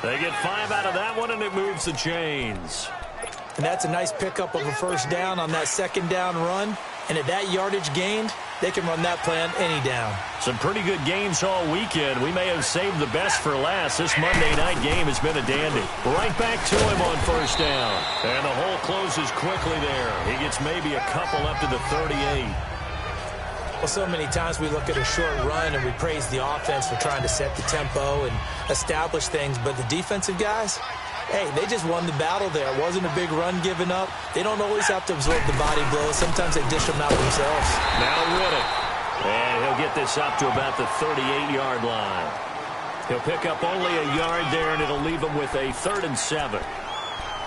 They get 5 out of that one, and it moves the chains. And that's a nice pickup of a first down on that second down run. And at that yardage gained, they can run that play on any down. Some pretty good games all weekend. We may have saved the best for last. This Monday night game has been a dandy. Right back to him on first down. And the hole closes quickly there. He gets maybe a couple up to the 38. Well, so many times we look at a short run and we praise the offense for trying to set the tempo and establish things. But the defensive guys, hey, they just won the battle there. It wasn't a big run given up. They don't always have to absorb the body blows. Sometimes they dish them out themselves. Now Riddick. And he'll get this up to about the 38-yard line. He'll pick up only a yard there, and it'll leave him with a 3rd and 7.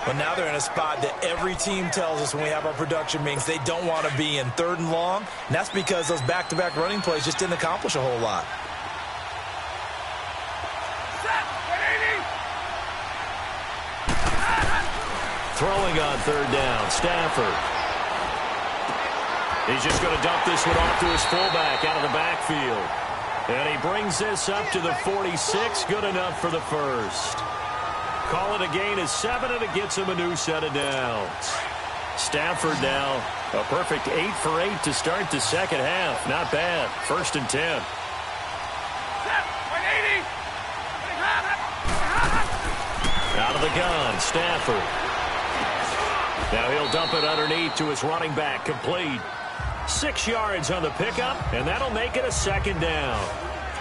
Well, now they're in a spot that every team tells us when we have our production meetings they don't want to be in, 3rd and long. And that's because those back-to-back running plays just didn't accomplish a whole lot. Throwing on 3rd down, Stafford. He's just going to dump this one off to his fullback out of the backfield. And he brings this up to the 46, good enough for the first. Call it a gain of 7, and it gets him a new set of downs. Stafford now, a perfect 8 for 8 to start the second half. Not bad. 1st and 10. Out of the gun, Stafford. Now he'll dump it underneath to his running back, complete. 6 yards on the pickup, and that'll make it a 2nd down.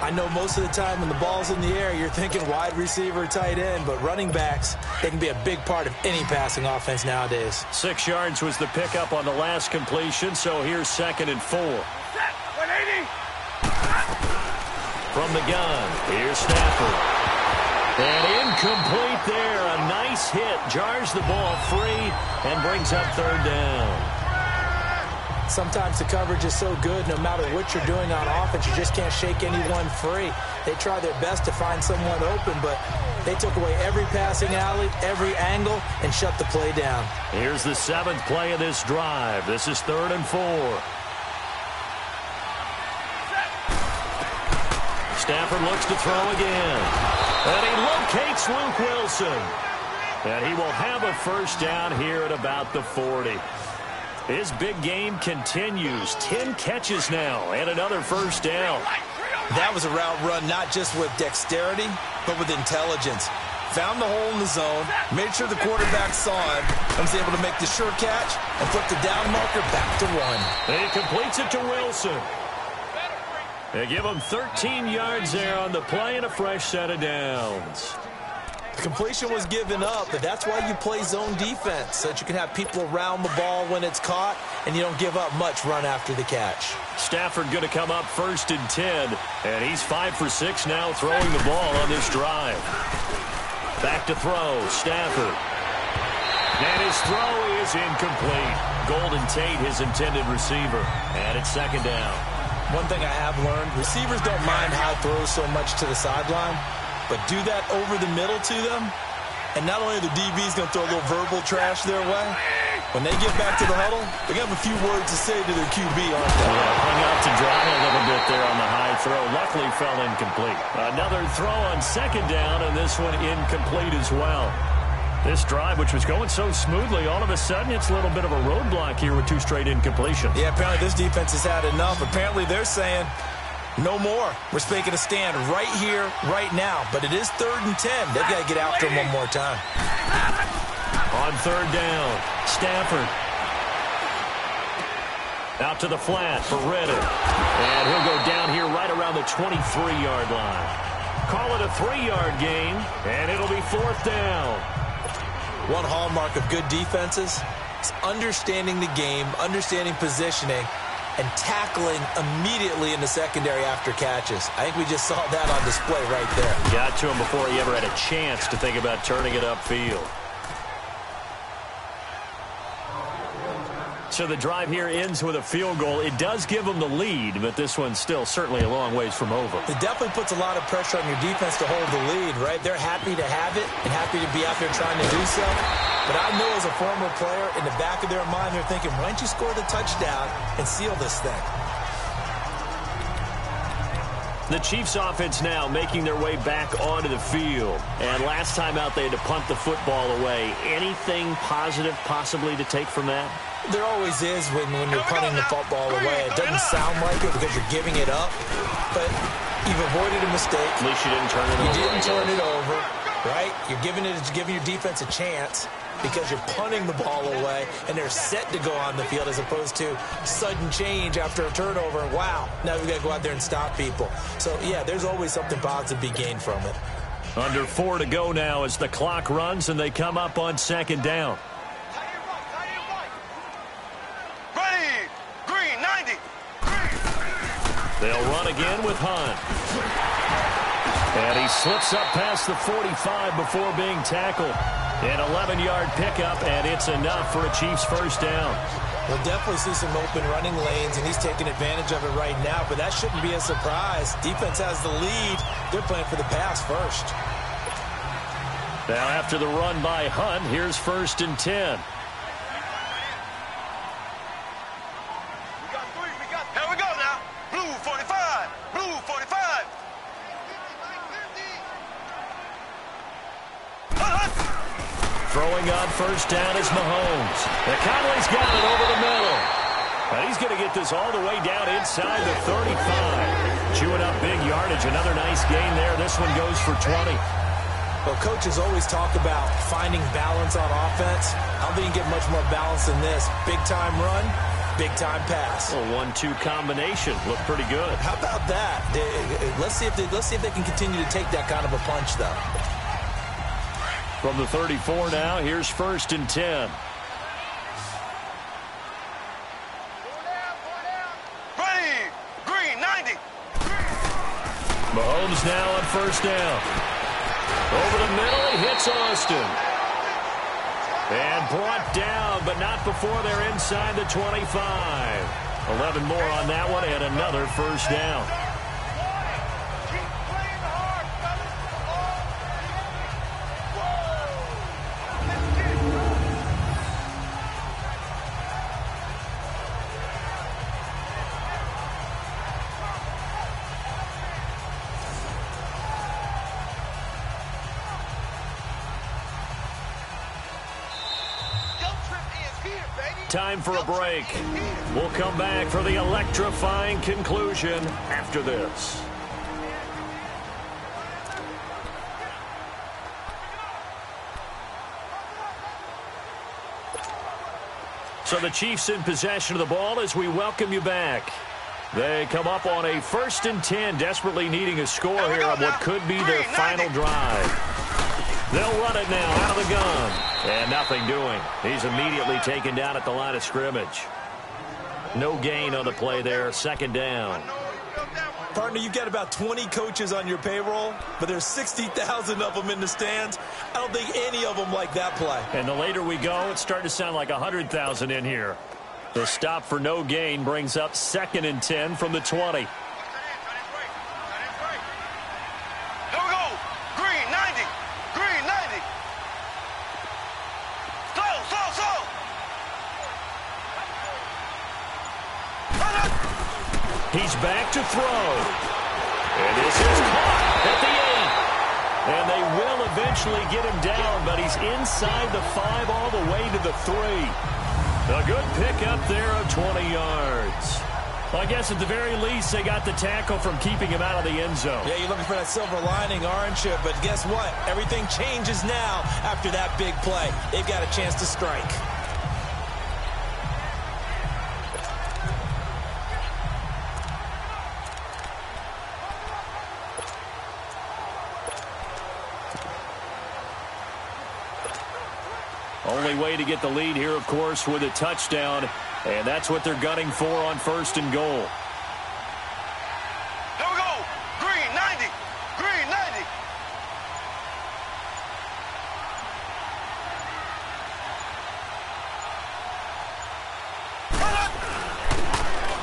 I know most of the time when the ball's in the air, you're thinking wide receiver, tight end, but running backs, they can be a big part of any passing offense nowadays. 6 yards was the pickup on the last completion, so here's 2nd and 4. From the gun, here's Stafford. And incomplete there. A nice hit. Jars the ball free and brings up 3rd down. Sometimes the coverage is so good, no matter what you're doing on offense, you just can't shake anyone free. They try their best to find someone open, but they took away every passing alley, every angle, and shut the play down. Here's the 7th play of this drive. This is 3rd and 4. Stafford looks to throw again. And he locates Luke Wilson. And he will have a first down here at about the 40. His big game continues. 10 catches now and another first down. That was a route run not just with dexterity, but with intelligence. Found the hole in the zone, made sure the quarterback saw it, and was able to make the sure catch and put the down marker back to 1. He completes it to Wilson. They give him 13 yards there on the play and a fresh set of downs. The completion was given up, but that's why you play zone defense, so that you can have people around the ball when it's caught, and you don't give up much run after the catch. Stafford going to come up 1st and 10, and he's 5 for 6 now throwing the ball on this drive. Back to throw, Stafford. And his throw is incomplete. Golden Tate, his intended receiver, and it's 2nd down. One thing I have learned, receivers don't mind how it throws so much to the sideline, but do that over the middle to them, and not only are the DBs going to throw a little verbal trash their way, when they get back to the huddle, they're going to have a few words to say to their QB, aren't they? Yeah, hung out to dry a little bit there on the high throw. Luckily fell incomplete. Another throw on 2nd down, and this one incomplete as well. This drive, which was going so smoothly, all of a sudden it's a little bit of a roadblock here with 2 straight incompletions. Yeah, apparently this defense has had enough. Apparently they're saying, No more. We're making a stand right here, right now. But it is 3rd and 10. They've got to get after him one more time. On 3rd down, Stafford. Out to the flat for Ridder. And he'll go down here right around the 23-yard line. Call it a 3-yard gain, and it'll be 4th down. One hallmark of good defenses is understanding the game, understanding positioning, and tackling immediately in the secondary after catches. I think we just saw that on display right there. Got to him before he ever had a chance to think about turning it upfield. So the drive here ends with a field goal. It does give them the lead, but this one's still certainly a long ways from over. It definitely puts a lot of pressure on your defense to hold the lead, right? They're happy to have it and happy to be out there trying to do so. But I know as a former player, in the back of their mind, they're thinking, why don't you score the touchdown and seal this thing? The Chiefs offense now making their way back onto the field. And last time out, they had to punt the football away. Anything positive possibly to take from that? There always is when you're punting the football away. It doesn't sound like it because you're giving it up, but you've avoided a mistake. At least you didn't turn it over. You didn't turn it over, right? You're giving your defense a chance because you're punting the ball away, and they're set to go on the field as opposed to sudden change after a turnover. Wow, now we've got to go out there and stop people. So, yeah, there's always something positive to be gained from it. Under 4 to go now as the clock runs, and they come up on 2nd down. They'll run again with Hunt. And he slips up past the 45 before being tackled. An 11-yard pickup, and it's enough for a Chiefs first down. We'll definitely see some open running lanes, and he's taking advantage of it right now, but that shouldn't be a surprise. Defense has the lead. They're playing for the pass first. Now after the run by Hunt, here's 1st and 10. Throwing on 1st down is Mahomes. Conley's got it over the middle. And he's going to get this all the way down inside the 35. Chewing up big yardage. Another nice gain there. This one goes for 20. Well, coaches always talk about finding balance on offense. I don't think you can get much more balance than this. Big-time run, big-time pass. A 1-2 combination. Looked pretty good. How about that? Let's see if they can continue to take that kind of a punch, though. From the 34 now, here's 1st and 10. Ready, green, 90. Mahomes now on 1st down. Over the middle, he hits Austin. And brought down, but not before they're inside the 25. 11 more on that one, and another 1st down. Time for a break. We'll come back for the electrifying conclusion after this. So the Chiefs in possession of the ball as we welcome you back. They come up on a 1st and 10, desperately needing a score here on what could be their final drive. They'll run it now out of the gun. And nothing doing. He's immediately taken down at the line of scrimmage. No gain on the play there. 2nd down. Partner, you've got about 20 coaches on your payroll, but there's 60,000 of them in the stands. I don't think any of them like that play. And the later we go, it's starting to sound like 100,000 in here. The stop for no gain brings up 2nd and 10 from the 20. He's back to throw. And this is caught at the 8. And they will eventually get him down, but he's inside the 5 all the way to the 3. A good pickup there of 20 yards. Well, I guess at the very least, they got the tackle from keeping him out of the end zone. Yeah, you're looking for that silver lining, aren't you? But guess what? Everything changes now after that big play. They've got a chance to strike. Only way to get the lead here, of course, with a touchdown. And that's what they're gunning for on 1st and goal. Here we go. Green 90. Green 90.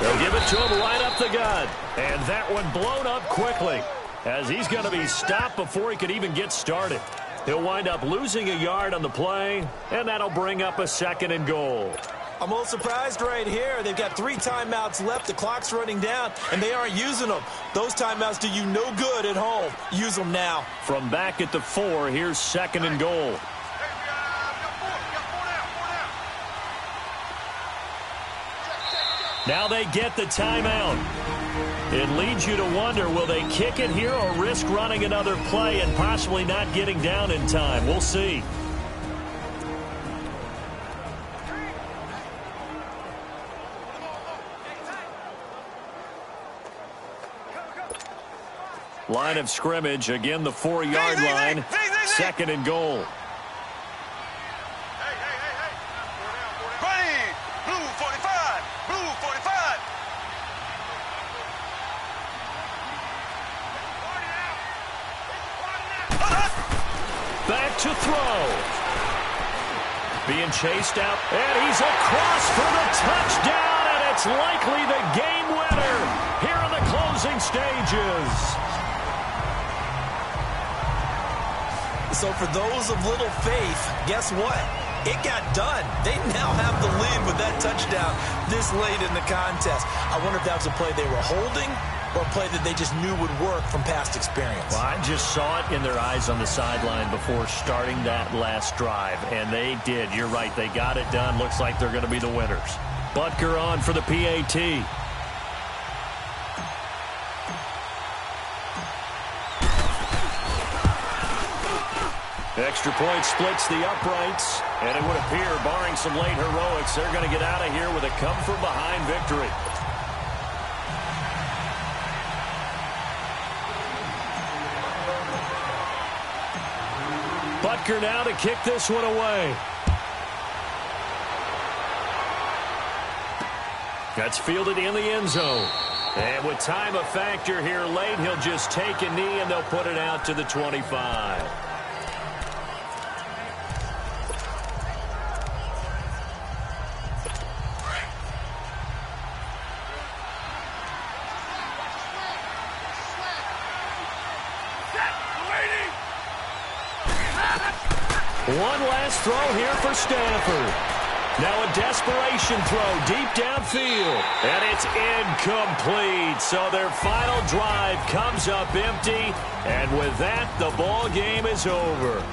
They'll give it to him right up the gut. And that one blown up quickly, as he's going to be stopped before he could even get started. He'll wind up losing a yard on the play, and that'll bring up a 2nd and goal. I'm a little surprised right here. They've got 3 timeouts left. The clock's running down, and they aren't using them. Those timeouts do you no good at home. Use them now. From back at the 4, here's 2nd and goal. Now they get the timeout. It leads you to wonder, will they kick it here or risk running another play and possibly not getting down in time? We'll see. Line of scrimmage, again the 4-yard line, 2nd and goal. Ready. Blue 45. Blue 45. Back to throw. Being chased out, and he's across for the touchdown, and it's likely the game winner here in the closing stages. So for those of little faith, guess what? It got done. They now have the lead with that touchdown this late in the contest. I wonder if that was a play they were holding or a play that they just knew would work from past experience. Well, I just saw it in their eyes on the sideline before starting that last drive, and they did. You're right. They got it done. Looks like they're going to be the winners. Butker on for the PAT. Extra point splits the uprights, and it would appear, barring some late heroics, they're going to get out of here with a come-from-behind victory. Butker now to kick this one away. That's fielded in the end zone. And with time a factor here late, he'll just take a knee, and they'll put it out to the 25. One last throw here for Stanford. Now a desperation throw deep downfield. And it's incomplete. So their final drive comes up empty. And with that, the ball game is over.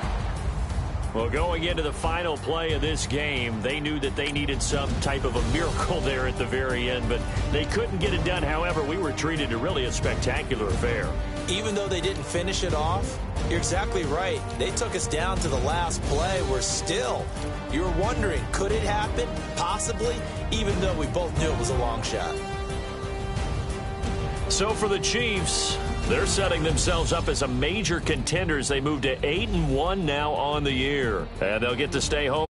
Well, going into the final play of this game, they knew that they needed some type of a miracle there at the very end, but they couldn't get it done. However, we were treated to really a spectacular affair. Even though they didn't finish it off, you're exactly right. They took us down to the last play. We're still, you're wondering, could it happen? Possibly, even though we both knew it was a long shot. So for the Chiefs, they're setting themselves up as a major contender as they move to 8-1 now on the year. And they'll get to stay home.